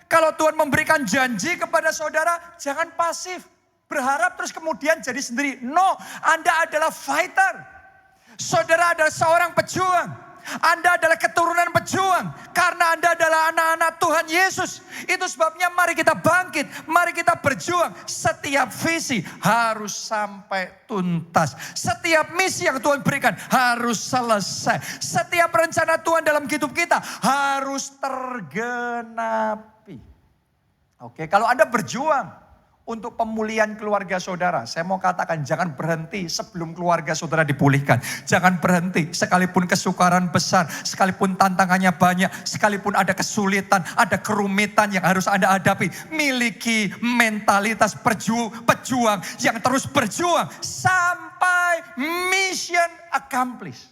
kalau Tuhan memberikan janji kepada saudara, jangan pasif. Berharap terus kemudian jadi sendiri. No, Anda adalah fighter. Saudara adalah seorang pejuang. Anda adalah keturunan pejuang. Karena Anda adalah anak-anak Tuhan Yesus. Itu sebabnya mari kita bangkit. Mari kita berjuang. Setiap visi harus sampai tuntas. Setiap misi yang Tuhan berikan harus selesai. Setiap rencana Tuhan dalam hidup kita harus tergenapi. Oke, kalau Anda berjuang untuk pemulihan keluarga saudara, saya mau katakan jangan berhenti sebelum keluarga saudara dipulihkan. Jangan berhenti sekalipun kesukaran besar, sekalipun tantangannya banyak, sekalipun ada kesulitan, ada kerumitan yang harus Anda hadapi. Miliki mentalitas pejuang yang terus berjuang sampai mission accomplished.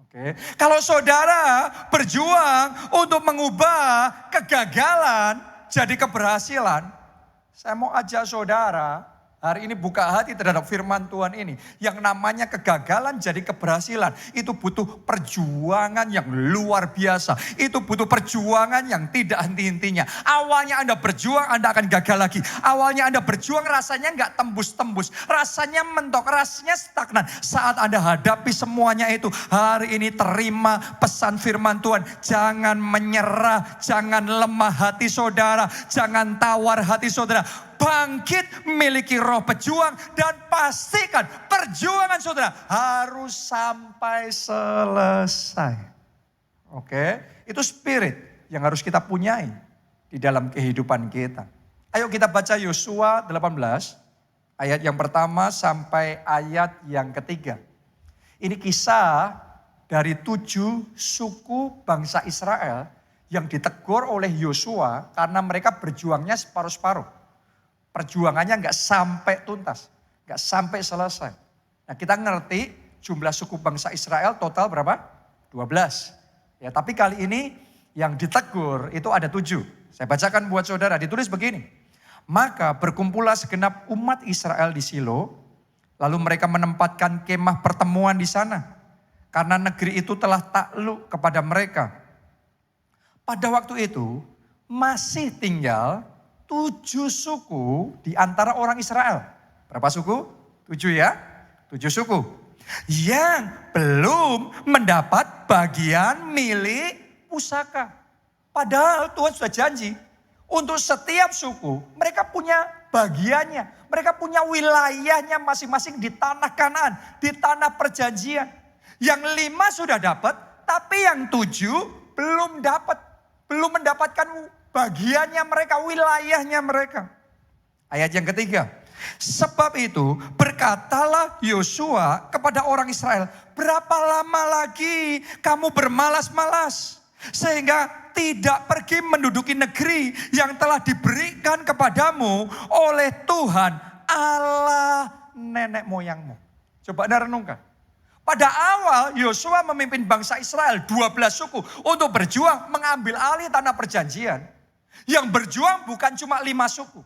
Oke. Kalau saudara berjuang untuk mengubah kegagalan jadi keberhasilan, saya mau ajak saudara hari ini buka hati terhadap firman Tuhan ini. Yang namanya kegagalan jadi keberhasilan. Itu butuh perjuangan yang luar biasa. Itu butuh perjuangan yang tidak henti-hentinya. Awalnya Anda berjuang, Anda akan gagal lagi. Awalnya Anda berjuang rasanya nggak tembus-tembus. Rasanya mentok, rasanya stagnan. Saat Anda hadapi semuanya itu, hari ini terima pesan firman Tuhan. Jangan menyerah, jangan lemah hati saudara. Jangan tawar hati saudara. Bangkit, miliki roh pejuang, dan pastikan perjuangan saudara harus sampai selesai. Oke, itu spirit yang harus kita punyai di dalam kehidupan kita. Ayo kita baca Yosua 18, ayat yang pertama sampai ayat yang ketiga. Ini kisah dari 7 suku bangsa Israel yang ditegur oleh Yosua karena mereka berjuangnya separuh-separuh. Perjuangannya nggak sampai tuntas, nggak sampai selesai. Nah, kita ngerti jumlah suku bangsa Israel total berapa? 12. Ya, tapi kali ini yang ditegur itu ada 7. Saya bacakan buat saudara, ditulis begini. Maka berkumpullah segenap umat Israel di Silo, lalu mereka menempatkan kemah pertemuan di sana, karena negeri itu telah takluk kepada mereka. Pada waktu itu masih tinggal 7 suku di antara orang Israel. Berapa suku? 7 ya? 7 suku. Yang belum mendapat bagian milik pusaka. Padahal Tuhan sudah janji. Untuk setiap suku mereka punya bagiannya. Mereka punya wilayahnya masing-masing di tanah Kanaan. Di tanah perjanjian. Yang 5 sudah dapat. Tapi yang 7 belum dapat. Belum mendapatkan bagiannya mereka, wilayahnya mereka. Ayat yang ketiga. Sebab itu berkatalah Yosua kepada orang Israel, berapa lama lagi kamu bermalas-malas? Sehingga tidak pergi menduduki negeri yang telah diberikan kepadamu oleh Tuhan Allah nenek moyangmu. Coba Anda renungkan. Pada awal Yosua memimpin bangsa Israel 12 suku untuk berjuang mengambil alih tanah perjanjian. Yang berjuang bukan cuma 5 suku.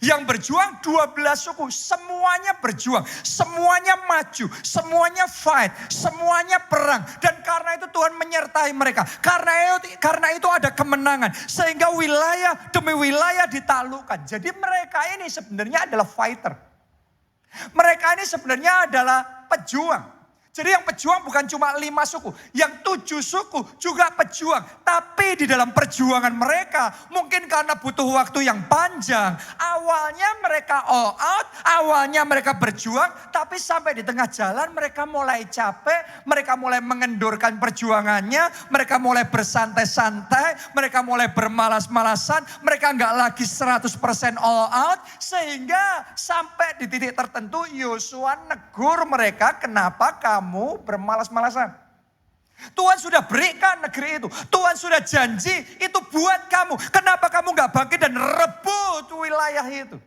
Yang berjuang 12 suku, semuanya berjuang, semuanya maju, semuanya fight, semuanya perang. Dan karena itu Tuhan menyertai mereka. Karena itu ada kemenangan. Sehingga wilayah demi wilayah ditaklukkan. Jadi mereka ini sebenarnya adalah fighter. Mereka ini sebenarnya adalah pejuang. Jadi yang pejuang bukan cuma 5 suku. Yang 7 suku juga pejuang. Tapi di dalam perjuangan mereka, mungkin karena butuh waktu yang panjang. Awalnya mereka all out, awalnya mereka berjuang. Tapi sampai di tengah jalan mereka mulai capek. Mereka mulai mengendurkan perjuangannya. Mereka mulai bersantai-santai. Mereka mulai bermalas-malasan. Mereka nggak lagi 100% all out. Sehingga sampai di titik tertentu Yosua negur mereka, kenapa kamu bermalas-malasan? Tuhan sudah berikan negeri itu. Tuhan sudah janji itu buat kamu. Kenapa kamu gak bangkit dan rebut wilayah itu?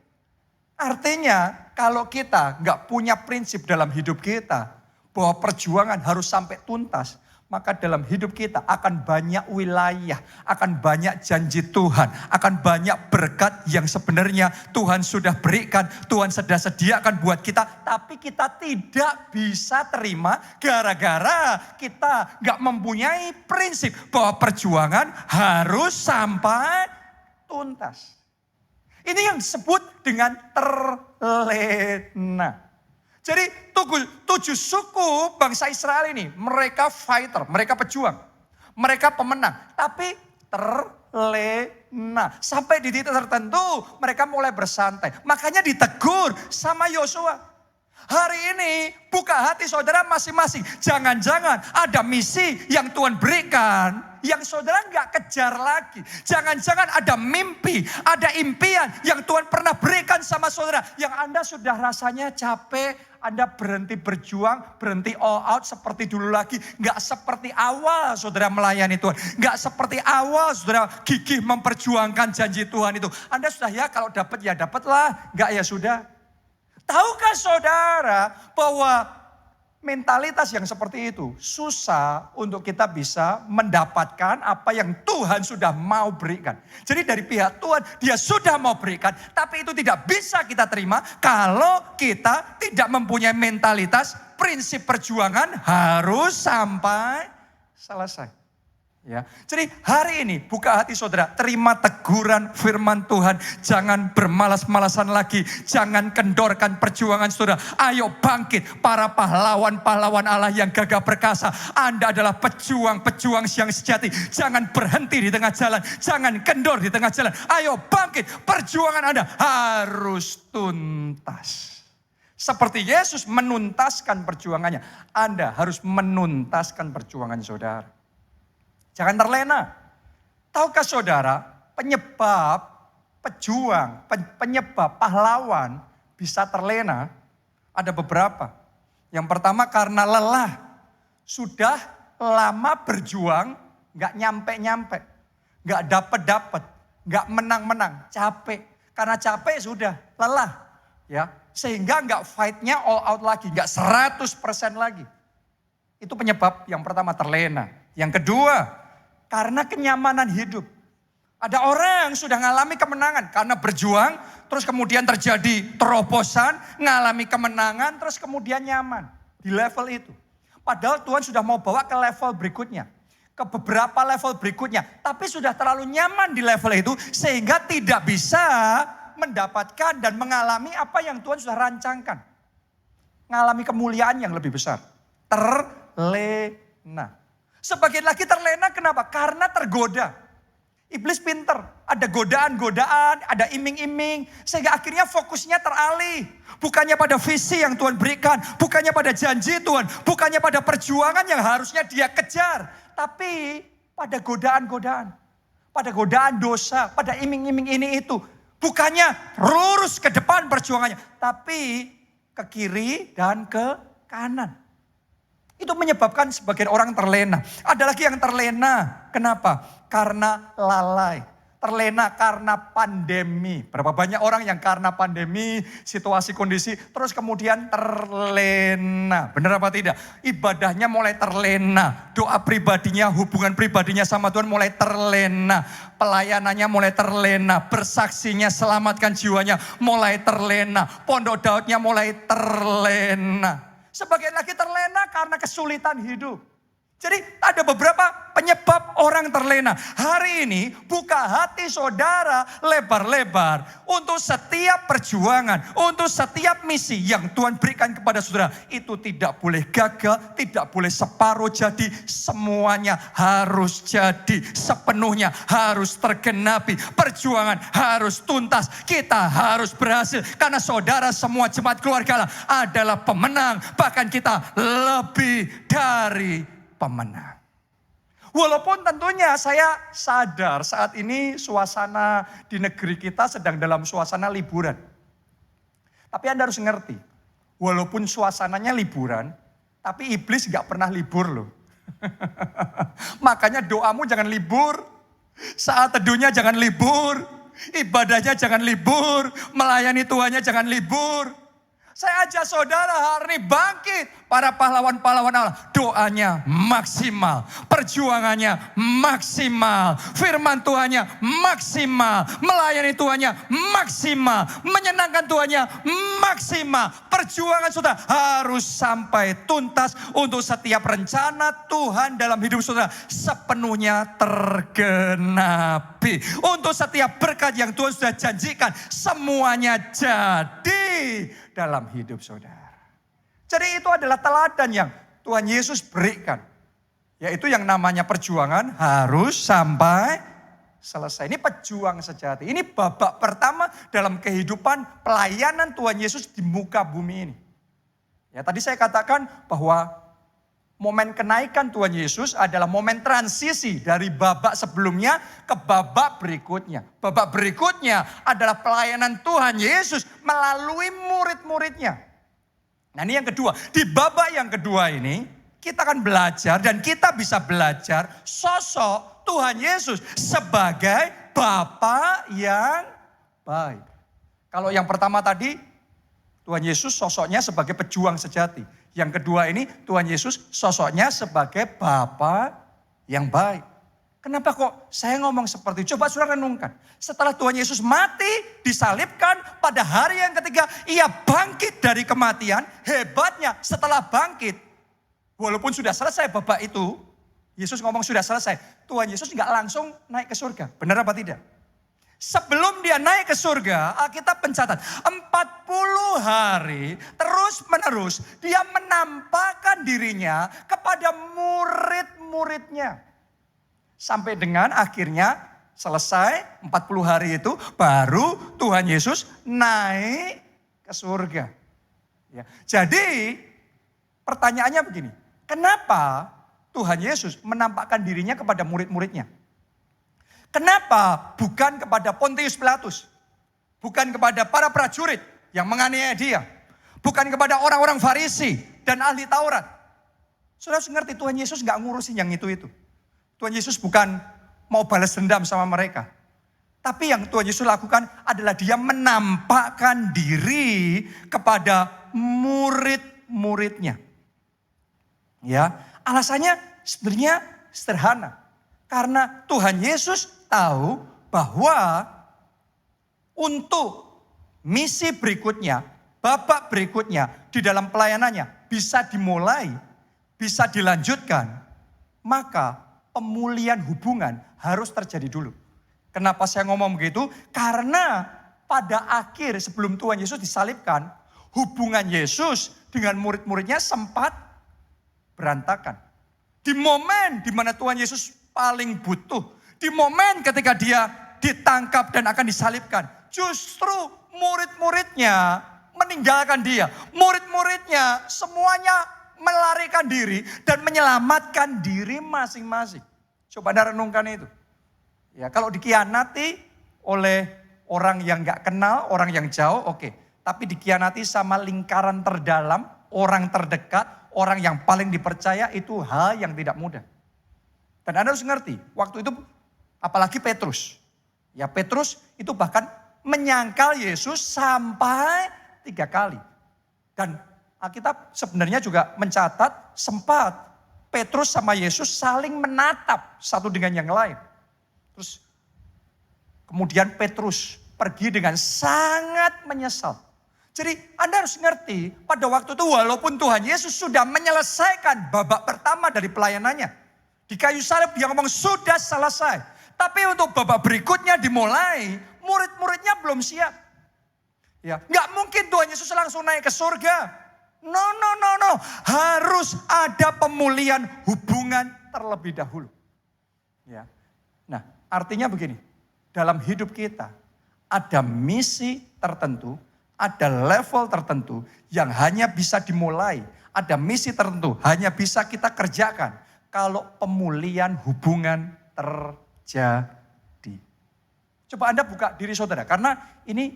Artinya kalau kita gak punya prinsip dalam hidup kita bahwa perjuangan harus sampai tuntas, maka dalam hidup kita akan banyak wilayah, akan banyak janji Tuhan, akan banyak berkat yang sebenarnya Tuhan sudah berikan, Tuhan sudah sediakan buat kita. Tapi kita tidak bisa terima gara-gara kita gak mempunyai prinsip bahwa perjuangan harus sampai tuntas. Ini yang disebut dengan terlena. Jadi 7 suku bangsa Israel ini, mereka fighter, mereka pejuang, mereka pemenang. Tapi terlena. Sampai di titik tertentu mereka mulai bersantai. Makanya ditegur sama Yosua. Hari ini buka hati saudara masing-masing. Jangan-jangan ada misi yang Tuhan berikan yang saudara nggak kejar lagi. Jangan-jangan ada mimpi, ada impian yang Tuhan pernah berikan sama saudara. Yang Anda sudah rasanya capek, Anda berhenti berjuang, berhenti all out seperti dulu lagi. Nggak seperti awal saudara melayani Tuhan. Nggak seperti awal saudara gigih memperjuangkan janji Tuhan itu. Anda sudah ya kalau dapat ya dapatlah, nggak ya sudah. Tahukah saudara bahwa mentalitas yang seperti itu susah untuk kita bisa mendapatkan apa yang Tuhan sudah mau berikan. Jadi dari pihak Tuhan dia sudah mau berikan, tapi itu tidak bisa kita terima kalau kita tidak mempunyai mentalitas prinsip perjuangan harus sampai selesai. Ya, jadi hari ini buka hati saudara, terima teguran firman Tuhan. Jangan bermalas-malasan lagi, jangan kendorkan perjuangan saudara. Ayo bangkit para pahlawan-pahlawan Allah yang gagah perkasa. Anda adalah pejuang-pejuang yang sejati. Jangan berhenti di tengah jalan, jangan kendor di tengah jalan. Ayo bangkit, perjuangan Anda harus tuntas. Seperti Yesus menuntaskan perjuangannya, Anda harus menuntaskan perjuangan saudara. Jangan terlena. Tahukah saudara, penyebab pejuang, penyebab pahlawan bisa terlena ada beberapa. Yang pertama karena lelah. Sudah lama berjuang, gak nyampe-nyampe. Gak dapet-dapet, gak menang-menang, capek. Karena capek sudah, lelah. Ya, sehingga gak fight-nya all out lagi, gak 100% lagi. Itu penyebab yang pertama, terlena. Yang kedua, karena kenyamanan hidup. Ada orang yang sudah mengalami kemenangan karena berjuang, terus kemudian terjadi terobosan, mengalami kemenangan, terus kemudian nyaman di level itu. Padahal Tuhan sudah mau bawa ke level berikutnya, ke beberapa level berikutnya. Tapi sudah terlalu nyaman di level itu sehingga tidak bisa mendapatkan dan mengalami apa yang Tuhan sudah rancangkan. Mengalami kemuliaan yang lebih besar. Terlena. Sebagian lagi terlena kenapa? Karena tergoda. Iblis pinter. Ada godaan-godaan, ada iming-iming. Sehingga akhirnya fokusnya teralih. Bukannya pada visi yang Tuhan berikan. Bukannya pada janji Tuhan. Bukannya pada perjuangan yang harusnya dia kejar. Tapi pada godaan-godaan. Pada godaan dosa. Pada iming-iming ini itu. Bukannya lurus ke depan perjuangannya. Tapi ke kiri dan ke kanan. Itu menyebabkan sebagian orang terlena. Ada lagi yang terlena. Kenapa? Karena lalai. Terlena karena pandemi. Berapa banyak orang yang karena pandemi, situasi kondisi, terus kemudian terlena. Benar apa tidak? Ibadahnya mulai terlena. Doa pribadinya, hubungan pribadinya sama Tuhan mulai terlena. Pelayanannya mulai terlena. Bersaksinya, selamatkan jiwanya mulai terlena. Pondok Daudnya mulai terlena. Sebagian lagi terlena karena kesulitan hidup. Jadi ada beberapa penyebab orang terlena. Hari ini buka hati saudara lebar-lebar untuk setiap perjuangan, untuk setiap misi yang Tuhan berikan kepada saudara. Itu tidak boleh gagal, tidak boleh separuh jadi, semuanya harus jadi, sepenuhnya harus tergenapi. Perjuangan harus tuntas, kita harus berhasil. Karena saudara semua jemaat keluarga Allah adalah pemenang, bahkan kita lebih dari pemenang. Walaupun tentunya saya sadar saat ini suasana di negeri kita sedang dalam suasana liburan. Tapi Anda harus ngerti, walaupun suasananya liburan, tapi iblis gak pernah libur loh. Makanya doamu jangan libur, saat teduhnya jangan libur, ibadahnya jangan libur, melayani Tuhannya jangan libur. Saya ajak saudara hari ini bangkit. Para pahlawan-pahlawan Allah. Doanya maksimal. Perjuangannya maksimal. Firman Tuhannya maksimal. Melayani Tuhannya maksimal. Menyenangkan Tuhannya maksimal. Perjuangan saudara harus sampai tuntas. Untuk setiap rencana Tuhan dalam hidup saudara sepenuhnya tergenapi. Untuk setiap berkat yang Tuhan sudah janjikan semuanya jadi dalam hidup saudara. Jadi itu adalah teladan yang Tuhan Yesus berikan. Yaitu yang namanya perjuangan harus sampai selesai. Ini pejuang sejati. Ini babak pertama dalam kehidupan pelayanan Tuhan Yesus di muka bumi ini. Ya, tadi saya katakan bahwa momen kenaikan Tuhan Yesus adalah momen transisi dari babak sebelumnya ke babak berikutnya. Babak berikutnya adalah pelayanan Tuhan Yesus melalui murid-muridnya. Nah ini yang kedua, di babak yang kedua ini kita akan belajar dan kita bisa belajar sosok Tuhan Yesus sebagai Bapa yang baik. Kalau yang pertama tadi Tuhan Yesus sosoknya sebagai pejuang sejati. Yang kedua ini Tuhan Yesus sosoknya sebagai Bapa yang baik. Kenapa kok saya ngomong seperti itu? Coba saudara renungkan. Setelah Tuhan Yesus mati, disalibkan, pada hari yang ketiga ia bangkit dari kematian. Hebatnya setelah bangkit, walaupun sudah selesai babak itu, Yesus ngomong sudah selesai. Tuhan Yesus nggak langsung naik ke surga. Benar apa tidak? Sebelum dia naik ke surga, Alkitab mencatat 40 hari terus menerus dia menampakkan dirinya kepada murid-muridnya. Sampai dengan akhirnya selesai 40 hari itu baru Tuhan Yesus naik ke surga. Ya. Jadi pertanyaannya begini, kenapa Tuhan Yesus menampakkan dirinya kepada murid-muridnya? Kenapa bukan kepada Pontius Pilatus? Bukan kepada para prajurit yang menganiaya dia? Bukan kepada orang-orang Farisi dan ahli Taurat? Saudara harus ngerti Tuhan Yesus gak ngurusin yang itu-itu. Tuhan Yesus bukan mau balas dendam sama mereka. Tapi yang Tuhan Yesus lakukan adalah dia menampakkan diri kepada murid-muridnya. Ya, alasannya sebenarnya sederhana. Karena Tuhan Yesus tahu bahwa untuk misi berikutnya, babak berikutnya di dalam pelayanannya bisa dimulai, bisa dilanjutkan, maka pemulihan hubungan harus terjadi dulu. Kenapa saya ngomong begitu? Karena pada akhir sebelum Tuhan Yesus disalibkan, hubungan Yesus dengan murid-muridnya sempat berantakan. Di momen di mana Tuhan Yesus paling butuh, di momen ketika dia ditangkap dan akan disalibkan, justru murid-muridnya meninggalkan dia. Murid-muridnya semuanya melarikan diri dan menyelamatkan diri masing-masing. Coba Anda renungkan itu. Ya, kalau dikhianati oleh orang yang gak kenal, orang yang jauh, oke. Tapi dikhianati sama lingkaran terdalam, orang terdekat, orang yang paling dipercaya itu hal yang tidak mudah. Dan Anda harus ngerti, waktu itu apalagi Petrus. Ya Petrus itu bahkan menyangkal Yesus sampai 3 kali. Dan Alkitab sebenarnya juga mencatat sempat Petrus sama Yesus saling menatap satu dengan yang lain. Terus kemudian Petrus pergi dengan sangat menyesal. Jadi Anda harus ngerti pada waktu itu walaupun Tuhan Yesus sudah menyelesaikan babak pertama dari pelayanannya. Di kayu salib dia ngomong sudah selesai. Tapi untuk babak berikutnya dimulai, murid-muridnya belum siap. Ya, nggak mungkin Tuhan Yesus langsung naik ke surga. No. Harus ada pemulihan hubungan terlebih dahulu. Ya. Nah, artinya begini. Dalam hidup kita ada misi tertentu, ada level tertentu yang hanya bisa dimulai. Ada misi tertentu hanya bisa kita kerjakan kalau pemulihan hubungan terjadi. Coba Anda buka diri saudara, karena ini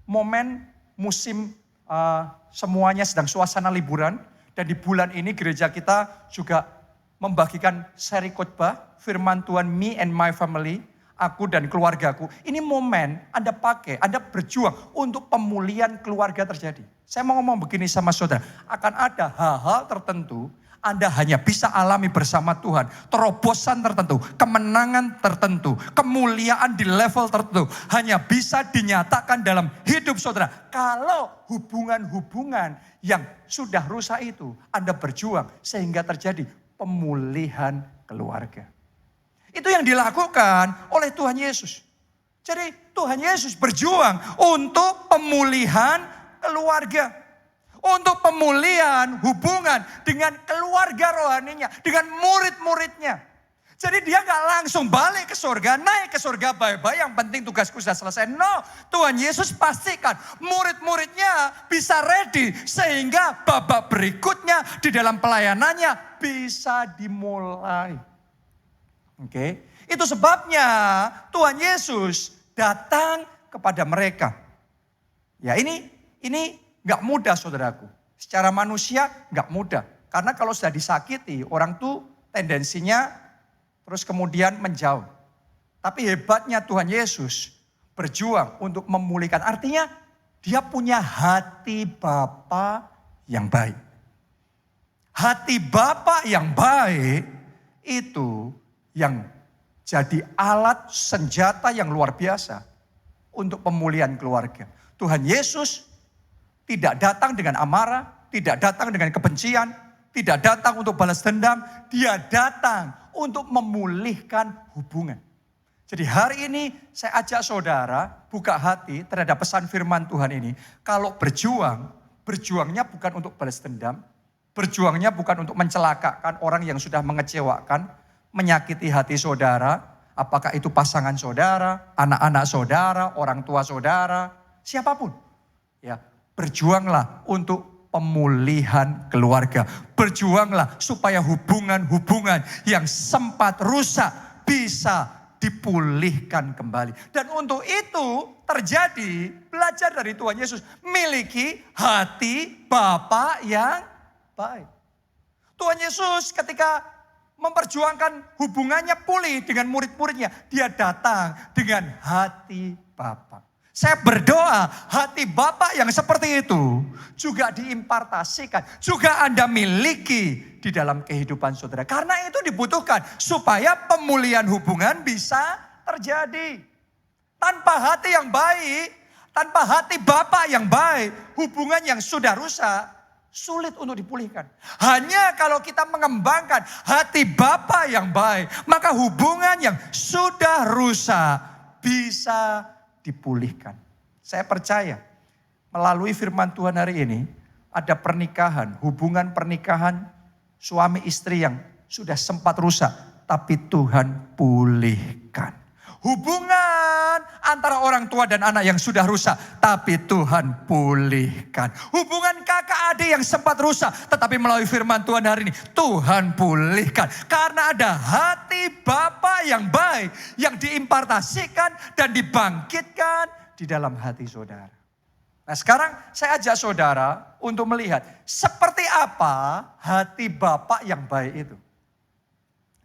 momen musim semuanya sedang suasana liburan. Dan di bulan ini gereja kita juga membagikan seri khotbah firman Tuhan Me and My Family. Aku dan keluargaku. Ini momen Anda pakai, Anda berjuang untuk pemulihan keluarga terjadi. Saya mau ngomong begini sama saudara. Akan ada hal-hal tertentu Anda hanya bisa alami bersama Tuhan. Terobosan tertentu, kemenangan tertentu, kemuliaan di level tertentu. Hanya bisa dinyatakan dalam hidup saudara. Kalau hubungan-hubungan yang sudah rusak itu Anda berjuang sehingga terjadi pemulihan keluarga. Itu yang dilakukan oleh Tuhan Yesus. Jadi Tuhan Yesus berjuang untuk pemulihan keluarga. Untuk pemulihan hubungan dengan keluarga rohaninya. Dengan murid-muridnya. Jadi dia gak langsung balik ke surga, naik ke surga bye-bye. Yang penting tugasku sudah selesai. No, Tuhan Yesus pastikan murid-muridnya bisa ready. Sehingga babak berikutnya di dalam pelayanannya bisa dimulai. Oke, itu sebabnya Tuhan Yesus datang kepada mereka. Ya ini gak mudah saudaraku. Secara manusia gak mudah. Karena kalau sudah disakiti, orang tuh tendensinya terus kemudian menjauh. Tapi hebatnya Tuhan Yesus berjuang untuk memulihkan. Artinya dia punya hati Bapa yang baik. Hati Bapa yang baik itu yang jadi alat senjata yang luar biasa untuk pemulihan keluarga. Tuhan Yesus tidak datang dengan amarah, tidak datang dengan kebencian, tidak datang untuk balas dendam. Dia datang untuk memulihkan hubungan. Jadi hari ini saya ajak saudara buka hati terhadap pesan firman Tuhan ini. Kalau berjuangnya bukan untuk balas dendam. Berjuangnya bukan untuk mencelakakan orang yang sudah mengecewakan, menyakiti hati saudara, apakah itu pasangan saudara, anak-anak saudara, orang tua saudara, siapapun. Ya, berjuanglah untuk pemulihan keluarga. Berjuanglah supaya hubungan-hubungan yang sempat rusak bisa dipulihkan kembali. Dan untuk itu terjadi, belajar dari Tuhan Yesus, miliki hati Bapa yang baik. Tuhan Yesus ketika memperjuangkan hubungannya pulih dengan murid-muridnya. Dia datang dengan hati Bapa. Saya berdoa hati Bapa yang seperti itu juga diimpartasikan. Juga Anda miliki di dalam kehidupan saudara. Karena itu dibutuhkan supaya pemulihan hubungan bisa terjadi. Tanpa hati yang baik, tanpa hati Bapa yang baik, hubungan yang sudah rusak sulit untuk dipulihkan. Hanya kalau kita mengembangkan hati Bapa yang baik, maka hubungan yang sudah rusak bisa dipulihkan. Saya percaya melalui firman Tuhan hari ini ada pernikahan, hubungan pernikahan suami istri yang sudah sempat rusak, tapi Tuhan pulihkan. Hubungan antara orang tua dan anak yang sudah rusak, tapi Tuhan pulihkan. Hubungan kakak adik yang sempat rusak, tetapi melalui firman Tuhan hari ini, Tuhan pulihkan. Karena ada hati Bapa yang baik, yang diimpartasikan dan dibangkitkan di dalam hati saudara. Nah sekarang saya ajak saudara untuk melihat seperti apa hati Bapa yang baik itu.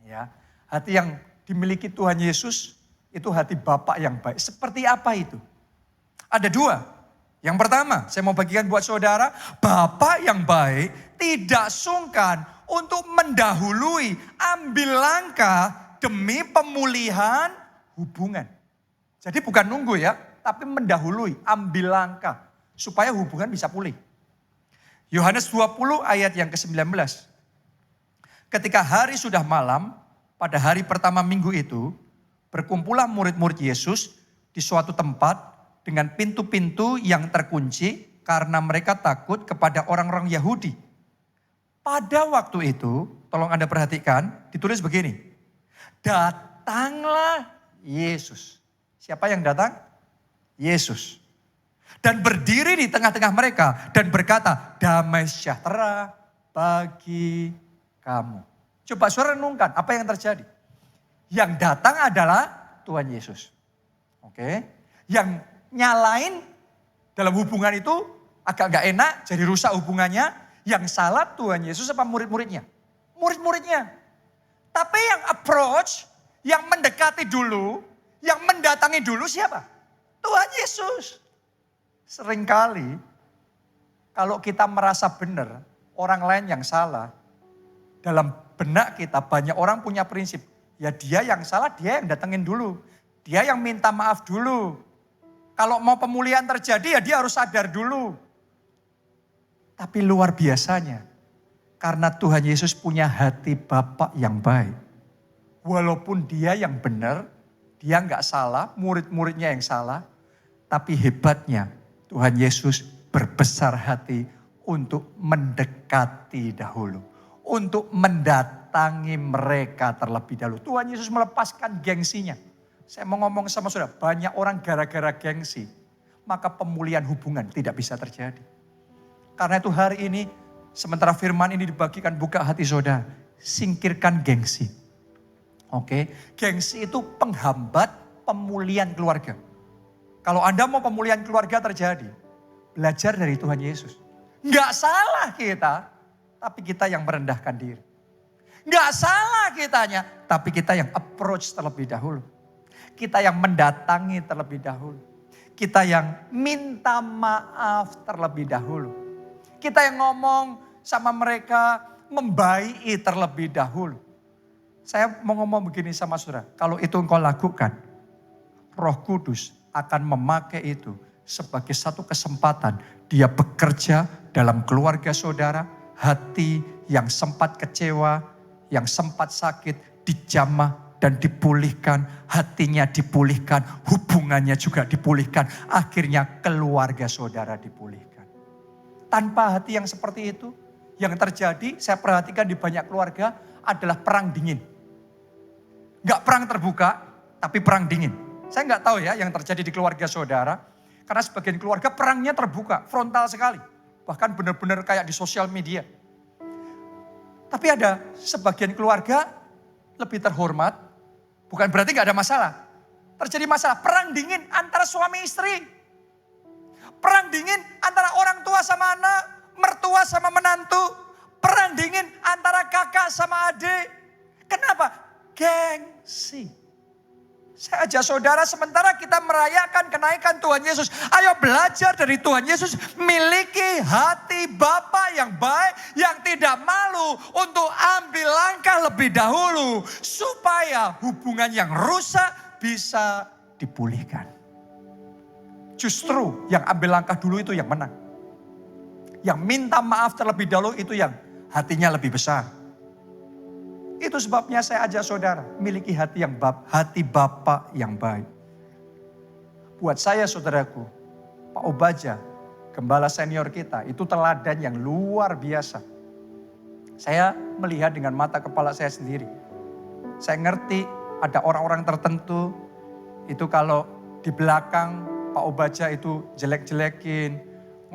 Ya, hati yang dimiliki Tuhan Yesus itu hati Bapa yang baik. Seperti apa itu? Ada dua. Yang pertama, saya mau bagikan buat saudara, Bapa yang baik tidak sungkan untuk mendahului, ambil langkah demi pemulihan hubungan. Jadi bukan nunggu ya, tapi mendahului, ambil langkah supaya hubungan bisa pulih. Yohanes 20 ayat yang ke-19. Ketika hari sudah malam, pada hari pertama minggu itu, berkumpullah murid-murid Yesus di suatu tempat dengan pintu-pintu yang terkunci karena mereka takut kepada orang-orang Yahudi. Pada waktu itu, tolong Anda perhatikan, ditulis begini. Datanglah Yesus. Siapa yang datang? Yesus. Dan berdiri di tengah-tengah mereka dan berkata, damai sejahtera bagi kamu. Coba saudara renungkan apa yang terjadi. Yang datang adalah Tuhan Yesus. Oke. Yang nyalain dalam hubungan itu agak gak enak, jadi rusak hubungannya. Yang salah Tuhan Yesus apa murid-muridnya? Murid-muridnya. Tapi yang approach, yang mendekati dulu, yang mendatangi dulu siapa? Tuhan Yesus. Seringkali kalau kita merasa benar, orang lain yang salah, dalam benak kita banyak orang punya prinsip, ya dia yang salah, dia yang datengin dulu. Dia yang minta maaf dulu. Kalau mau pemulihan terjadi ya dia harus sadar dulu. Tapi luar biasanya, karena Tuhan Yesus punya hati Bapa yang baik. Walaupun dia yang benar, dia nggak salah, murid-muridnya yang salah. Tapi hebatnya Tuhan Yesus berbesar hati untuk mendekati dahulu. Untuk mendatangi mereka terlebih dahulu. Tuhan Yesus melepaskan gengsinya. Saya mau ngomong sama saudara, banyak orang gara-gara gengsi, maka pemulihan hubungan tidak bisa terjadi. Karena itu hari ini, sementara firman ini dibagikan, buka hati saudara, singkirkan gengsi. Oke, gengsi itu penghambat pemulihan keluarga. Kalau Anda mau pemulihan keluarga terjadi, belajar dari Tuhan Yesus. Nggak salah kita, tapi kita yang merendahkan diri. Nggak salah kitanya, tapi kita yang approach terlebih dahulu. Kita yang mendatangi terlebih dahulu. Kita yang minta maaf terlebih dahulu. Kita yang ngomong sama mereka, membaiki terlebih dahulu. Saya mau ngomong begini sama saudara, kalau itu engkau lakukan, Roh Kudus akan memakai itu sebagai satu kesempatan. Dia bekerja dalam keluarga saudara, hati yang sempat kecewa, yang sempat sakit, dijamah dan dipulihkan, hatinya dipulihkan, hubungannya juga dipulihkan, akhirnya keluarga saudara dipulihkan. Tanpa hati yang seperti itu, yang terjadi saya perhatikan di banyak keluarga adalah perang dingin. Gak perang terbuka, tapi perang dingin. Saya gak tahu ya yang terjadi di keluarga saudara, karena sebagian keluarga perangnya terbuka, frontal sekali. Bahkan benar-benar kayak di sosial media. Tapi ada sebagian keluarga lebih terhormat, bukan berarti gak ada masalah. Terjadi masalah, perang dingin antara suami istri. Perang dingin antara orang tua sama anak, mertua sama menantu. Perang dingin antara kakak sama adik. Kenapa? Gengsi. Saya ajak saudara sementara kita merayakan kenaikan Tuhan Yesus. Ayo belajar dari Tuhan Yesus. Miliki hati Bapa yang baik. Yang tidak malu untuk ambil langkah lebih dahulu. Supaya hubungan yang rusak bisa dipulihkan. Justru yang ambil langkah dulu itu yang menang. Yang minta maaf terlebih dahulu itu yang hatinya lebih besar. Itu sebabnya saya ajak saudara miliki hati Bapa yang baik. Buat saya saudaraku, Pak Obaja, gembala senior kita, itu teladan yang luar biasa. Saya melihat dengan mata kepala saya sendiri. Saya ngerti ada orang-orang tertentu, itu kalau di belakang Pak Obaja itu jelek-jelekin,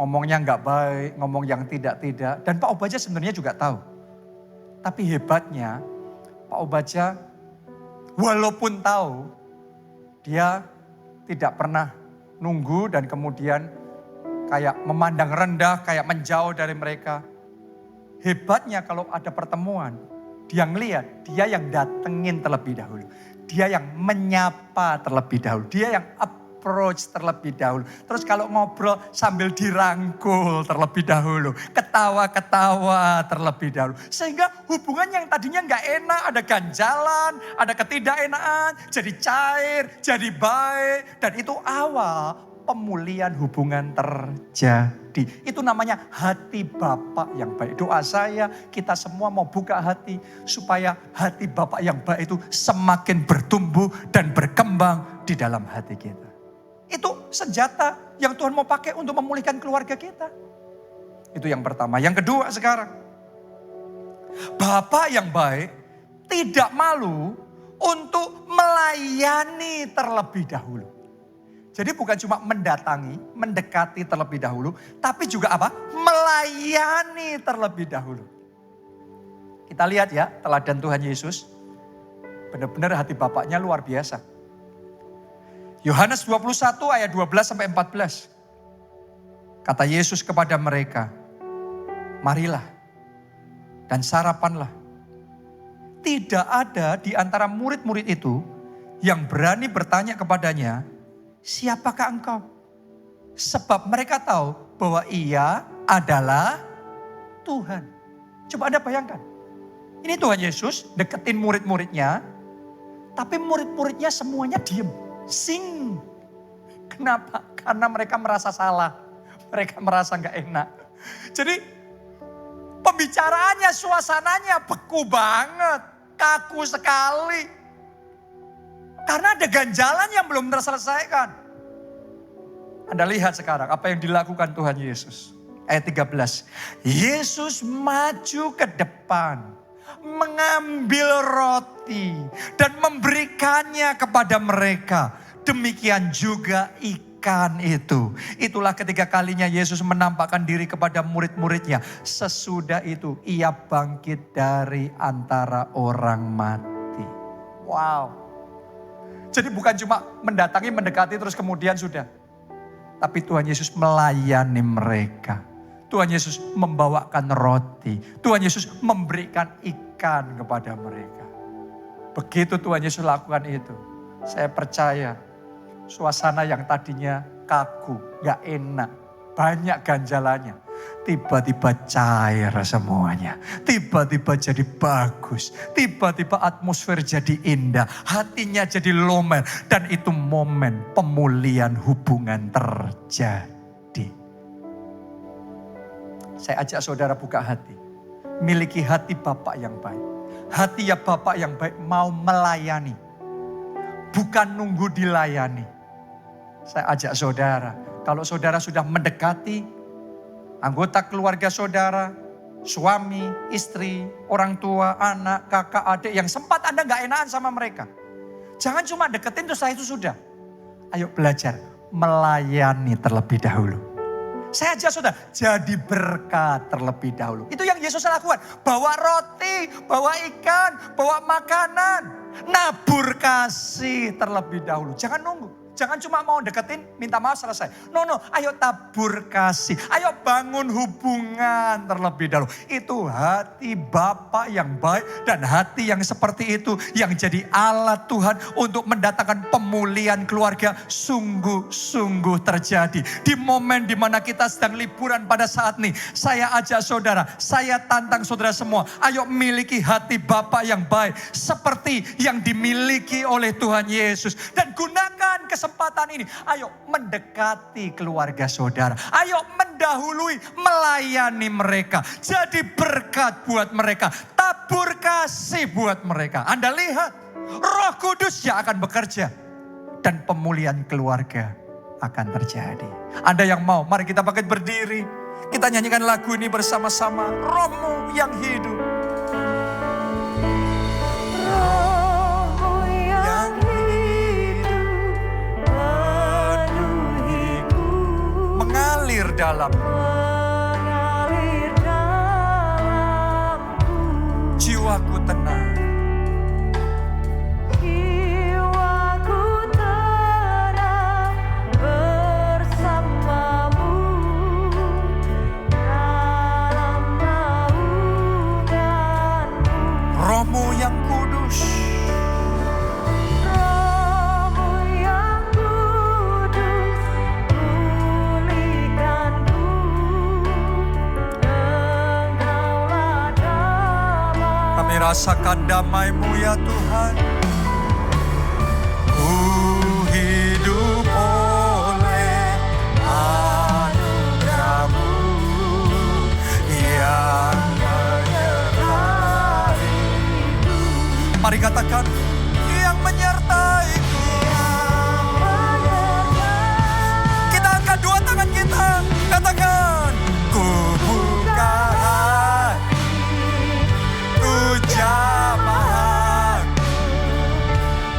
ngomongnya nggak baik, ngomong yang tidak-tidak. Dan Pak Obaja sebenarnya juga tahu. Tapi hebatnya Pak Obaja walaupun tahu dia tidak pernah nunggu dan kemudian kayak memandang rendah, kayak menjauh dari mereka. Hebatnya kalau ada pertemuan, dia ngelihat, dia yang datengin terlebih dahulu. Dia yang menyapa terlebih dahulu. Dia yang approach terlebih dahulu. Terus kalau ngobrol sambil dirangkul terlebih dahulu. Ketawa-ketawa terlebih dahulu. Sehingga hubungan yang tadinya gak enak, ada ganjalan, ada ketidakenaan, jadi cair, jadi baik. Dan itu awal pemulihan hubungan terjadi. Itu namanya hati Bapa yang baik. Doa saya, kita semua mau buka hati supaya hati Bapa yang baik itu semakin bertumbuh dan berkembang di dalam hati kita. Itu senjata yang Tuhan mau pakai untuk memulihkan keluarga kita. Itu yang pertama. Yang kedua sekarang, Bapa yang baik tidak malu untuk melayani terlebih dahulu. Jadi bukan cuma mendatangi, mendekati terlebih dahulu, tapi juga apa? Melayani terlebih dahulu. Kita lihat ya, teladan Tuhan Yesus. Benar-benar hati Bapaknya luar biasa. Yohanes 21 ayat 12 sampai 14. Kata Yesus kepada mereka, marilah dan sarapanlah. Tidak ada di antara murid-murid itu yang berani bertanya kepadanya, siapakah engkau? Sebab mereka tahu bahwa ia adalah Tuhan. Coba Anda bayangkan. Ini Tuhan Yesus deketin murid-muridnya. Tapi murid-muridnya semuanya diem. Sing. Kenapa? Karena mereka merasa salah. Mereka merasa gak enak. Jadi pembicaraannya, suasananya beku banget. Kaku sekali. Karena ada ganjalan yang belum terselesaikan. Anda lihat sekarang apa yang dilakukan Tuhan Yesus. Ayat 13. Yesus maju ke depan. Mengambil roti. Dan memberikannya kepada mereka. Demikian juga ikan itu. Itulah ketiga kalinya Yesus menampakkan diri kepada murid-muridnya. Sesudah itu ia bangkit dari antara orang mati. Wow. Jadi bukan cuma mendatangi, mendekati terus kemudian sudah. Tapi Tuhan Yesus melayani mereka. Tuhan Yesus membawakan roti. Tuhan Yesus memberikan ikan kepada mereka. Begitu Tuhan Yesus lakukan itu. Saya percaya suasana yang tadinya kaku, gak enak, banyak ganjalannya. Tiba-tiba cair semuanya. Tiba-tiba jadi bagus. Tiba-tiba atmosfer jadi indah. Hatinya jadi lomel. Dan itu momen pemulihan hubungan terjadi. Saya ajak saudara buka hati. Miliki hati Bapak yang baik. Hati ya Bapak yang baik mau melayani. Bukan nunggu dilayani. Saya ajak saudara. Kalau saudara sudah mendekati anggota keluarga saudara, suami, istri, orang tua, anak, kakak, adik yang sempat Anda gak enakan sama mereka. Jangan cuma deketin terus itu sudah. Ayo belajar melayani terlebih dahulu. Saya ajak saudara, jadi berkat terlebih dahulu. Itu yang Yesus lakukan. Bawa roti, bawa ikan, bawa makanan. Nabur kasih terlebih dahulu. Jangan nunggu. Jangan cuma mau deketin, minta maaf selesai. No, ayo tabur kasih. Ayo bangun hubungan terlebih dahulu. Itu hati Bapa yang baik dan hati yang seperti itu yang jadi alat Tuhan untuk mendatangkan pemulihan keluarga sungguh-sungguh terjadi. Di momen dimana kita sedang liburan pada saat ini, saya ajak saudara, saya tantang saudara semua. Ayo miliki hati Bapa yang baik seperti yang dimiliki oleh Tuhan Yesus. Dan gunakan kesempatan ini, ayo mendekati keluarga saudara. Ayo mendahului, melayani mereka. Jadi berkat buat mereka. Tabur kasih buat mereka. Anda lihat, Roh Kudus yang akan bekerja. Dan pemulihan keluarga akan terjadi. Anda yang mau, mari kita bangkit berdiri. Kita nyanyikan lagu ini bersama-sama. Roh-Mu yang hidup. Mengalir dalamku. Jiwaku tenang. Jiwaku tenang bersamamu. rasakan damai-Mu ya Tuhan. Ku hidup oleh anugerah-Mu yang menyertai. Mari katakan, yang menyertaiku. Kita angkat dua tangan kita, katakan, ku buka hati, ku jamah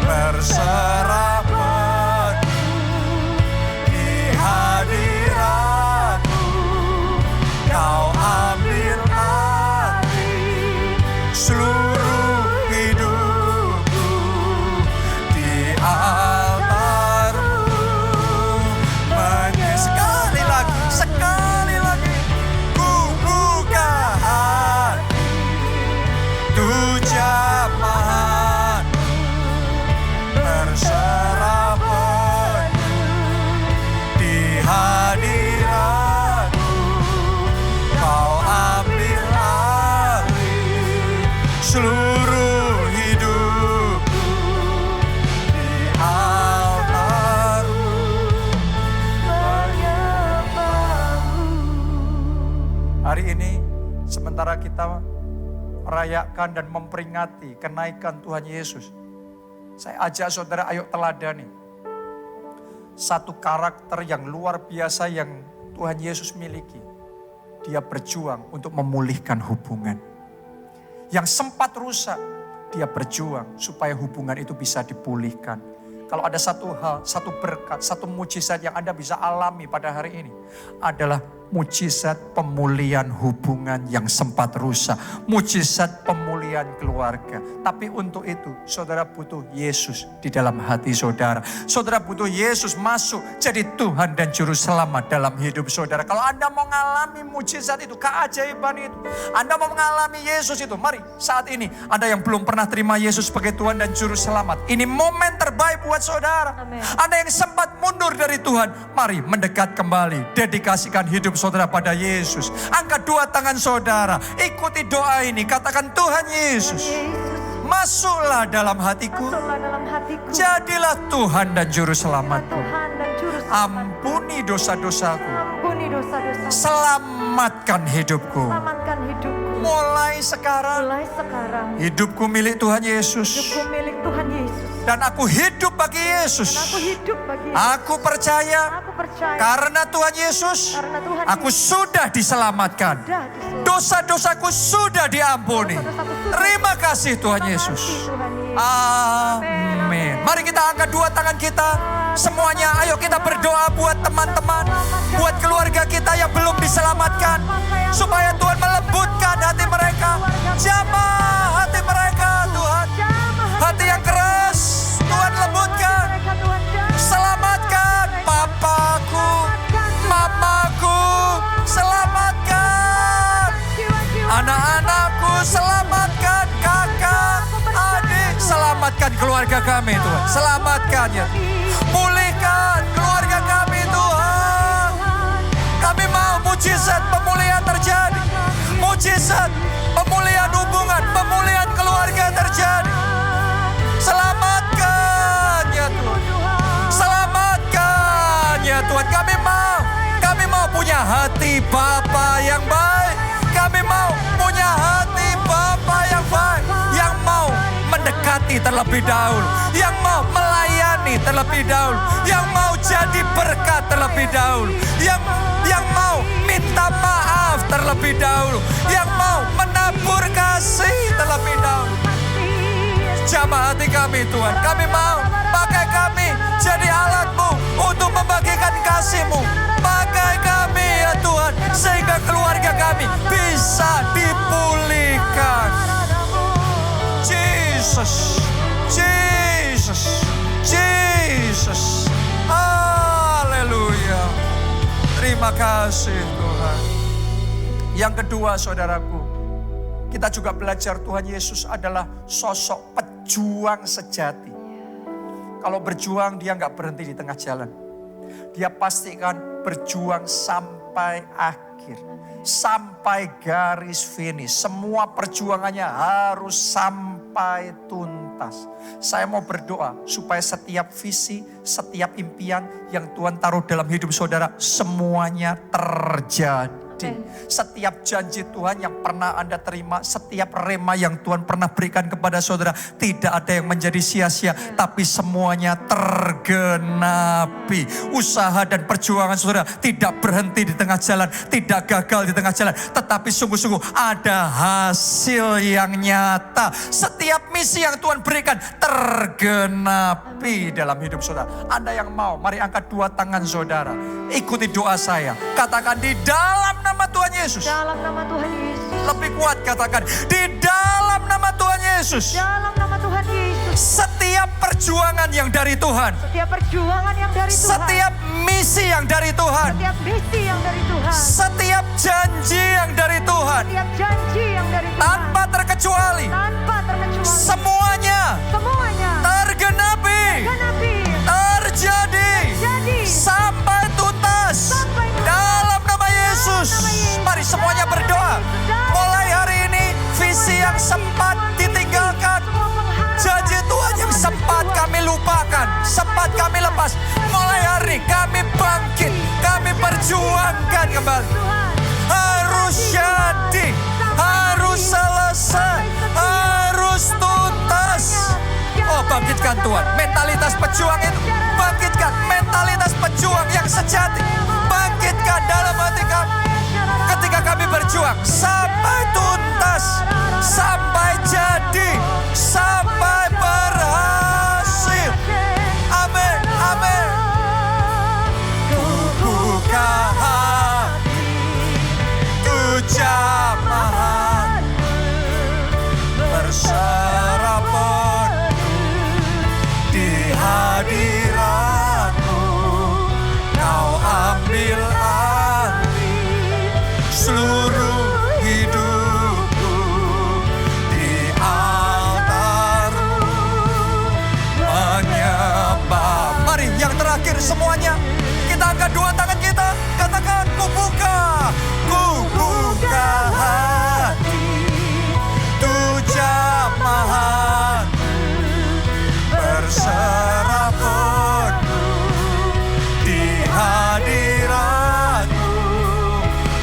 berserah penuh di hadirat-Mu. Kau ambil alih seluruh hidupku di altar-Mu. Sekali lagi, ku buka hati, ku jamah berserah penuh di hadirat-Mu. Kau ambil alih seluruh hidupku di altar-Mu. Hari ini sementara kita merayakan dan memperingati kenaikan Tuhan Yesus, saya ajak saudara, ayo teladani satu karakter yang luar biasa yang Tuhan Yesus miliki. Dia berjuang untuk memulihkan hubungan. Yang sempat rusak, dia berjuang supaya hubungan itu bisa dipulihkan. Kalau ada satu hal, satu berkat, satu mujizat yang Anda bisa alami pada hari ini adalah mujizat pemulihan hubungan yang sempat rusak. Mujizat pemulihan keluarga. Tapi untuk itu saudara butuh Yesus di dalam hati saudara. Saudara butuh Yesus masuk jadi Tuhan dan Juru Selamat dalam hidup saudara. Kalau Anda mau mengalami mujizat itu, keajaiban itu, Anda mau mengalami Yesus itu, mari saat ini Anda yang belum pernah terima Yesus sebagai Tuhan dan Juru Selamat, ini momen terbaik buat saudara. Amen. Anda yang sempat mundur dari Tuhan, mari mendekat kembali. Dedikasikan hidup saudara pada Yesus. Angkat dua tangan saudara, ikuti doa ini. Katakan, Tuhan Yesus, masuklah dalam hatiku. Jadilah Tuhan dan Juru Selamatku. Ampuni dosa-dosaku. Selamatkan hidupku. Mulai sekarang, hidupku milik Tuhan Yesus. Dan aku hidup bagi Yesus. Aku percaya karena Tuhan Yesus, aku sudah diselamatkan. Dosa-dosaku sudah diampuni. Terima kasih Tuhan Yesus. Amin. Mari kita angkat dua tangan kita. Semuanya, ayo kita berdoa buat teman-teman, buat keluarga kita yang belum diselamatkan, supaya Tuhan melembutkan hati mereka, jamah hati mereka, Tuhan. Hati yang keras, Tuhan lembutkan. Selamatkan papaku, mamaku, selamatkan anak-anakku, selamatkan kakak, adik, selamatkan keluarga kami, Tuhan. Selamatkan ya. Pulihkan keluarga kami, Tuhan. Kami mau mujizat pemulihan terjadi. Mujizat pemulihan hubungan, pemulihan keluarga terjadi. Selamatkan ya Tuhan. Selamatkan ya Tuhan. Kami mau punya hati Bapa yang baik. Kami mau punya hati Bapa yang baik, yang mau mendekati terlebih dahulu, yang mau melayani terlebih dahulu, yang mau jadi berkat terlebih dahulu, yang mau minta maaf terlebih dahulu, yang mau menabur kasih terlebih dahulu. Jamah hati kami Tuhan, kami mau pakai kami jadi alat-Mu untuk membagikan kasih-Mu. Pakai kami ya Tuhan, sehingga keluarga kami bisa dipulihkan. Jesus, Jesus, Jesus. Haleluya. Terima kasih Tuhan. Yang kedua saudaraku, kita juga belajar Tuhan Yesus adalah sosok pejuang sejati. Kalau berjuang dia nggak berhenti di tengah jalan. Dia pastikan berjuang sampai akhir akhir. Sampai garis finish. Semua perjuangannya harus sampai tuntas. Saya mau berdoa supaya setiap visi, setiap impian yang Tuhan taruh dalam hidup saudara, semuanya terjadi. Setiap janji Tuhan yang pernah Anda terima, setiap rema yang Tuhan pernah berikan kepada saudara, tidak ada yang menjadi sia-sia, tapi semuanya tergenapi. Usaha dan perjuangan saudara tidak berhenti di tengah jalan, tidak gagal di tengah jalan, tetapi sungguh-sungguh ada hasil yang nyata. Setiap misi yang Tuhan berikan tergenapi dalam hidup saudara. Anda yang mau, mari angkat dua tangan saudara. Ikuti doa saya. Katakan, di dalam nama Tuhan Yesus. Dalam nama Tuhan Yesus. Lebih kuat katakan, di dalam nama Tuhan Yesus. Dalam nama Tuhan Yesus. Setiap perjuangan yang dari Tuhan. Setiap perjuangan yang dari Tuhan. Setiap misi yang dari Tuhan. Setiap misi yang dari Tuhan. Setiap janji yang dari Tuhan. Setiap janji yang dari Tuhan. Tanpa terkecuali. Tanpa terkecuali. Semuanya. Semuanya. Tergenapi. Tergenapi. Terjadi. Terjadi. Sampai tuntas. Sampai tuntas. Dalam nama Yesus. Mari semuanya berdoa. Mulai hari ini visi yang sempat ditinggalkan, janji Tuhan yang sempat kami lupakan, sempat kami lepas, mulai hari kami bangkit, kami perjuangkan kembali. Harus jadi, harus selesai, harus tuntas. Oh, bangkitkan Tuhan mentalitas pejuang itu. Bangkitkan mentalitas pejuang yang sejati. Bangkitkan dalam hati kami. Ketika kami berjuang sampai tuntas, sampai jadi, sampai berhasil. Amin, amin. Ku buka hati, ku jamaah, berserah penuh di hadirat-Mu. Kau ambil seluruh hidupku di altar-Mu menyembah. Mari yang terakhir semuanya, kita angkat dua tangan kita, katakan, ku buka hati, tu jamaah, berserah penuh di hadirat-Mu.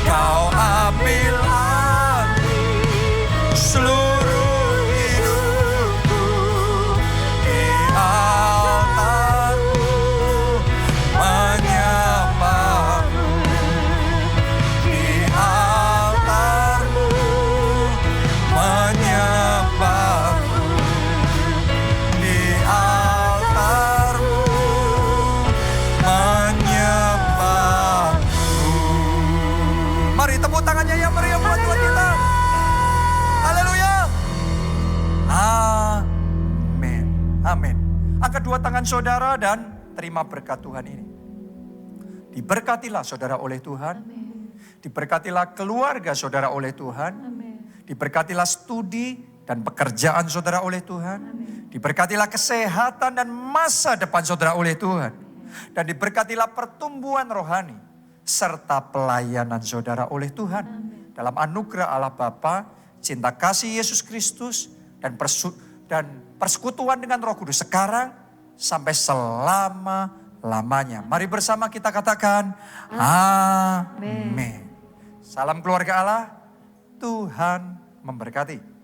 Kau ambil alih seluruh hidupku di altar-Mu menyembah-Mu, di altar-Mu menyembah-Mu, di altar-Mu menyembah-Mu. Mari tepuk tangannya yang meriah buat Tuhan kita. Haleluya. Amin. Amin. Angkat dua tangan saudara dan terima berkat Tuhan ini. Diberkatilah saudara oleh Tuhan. Diberkatilah keluarga saudara oleh Tuhan. Diberkatilah studi dan pekerjaan saudara oleh Tuhan. Diberkatilah kesehatan dan masa depan saudara oleh Tuhan. Dan diberkatilah pertumbuhan rohani serta pelayanan saudara oleh Tuhan. Dalam anugerah Allah Bapa, cinta kasih Yesus Kristus, dan persekutuan dengan Roh Kudus sekarang sampai selama-lamanya. Mari bersama kita katakan, amin. Salam keluarga Allah, Tuhan memberkati.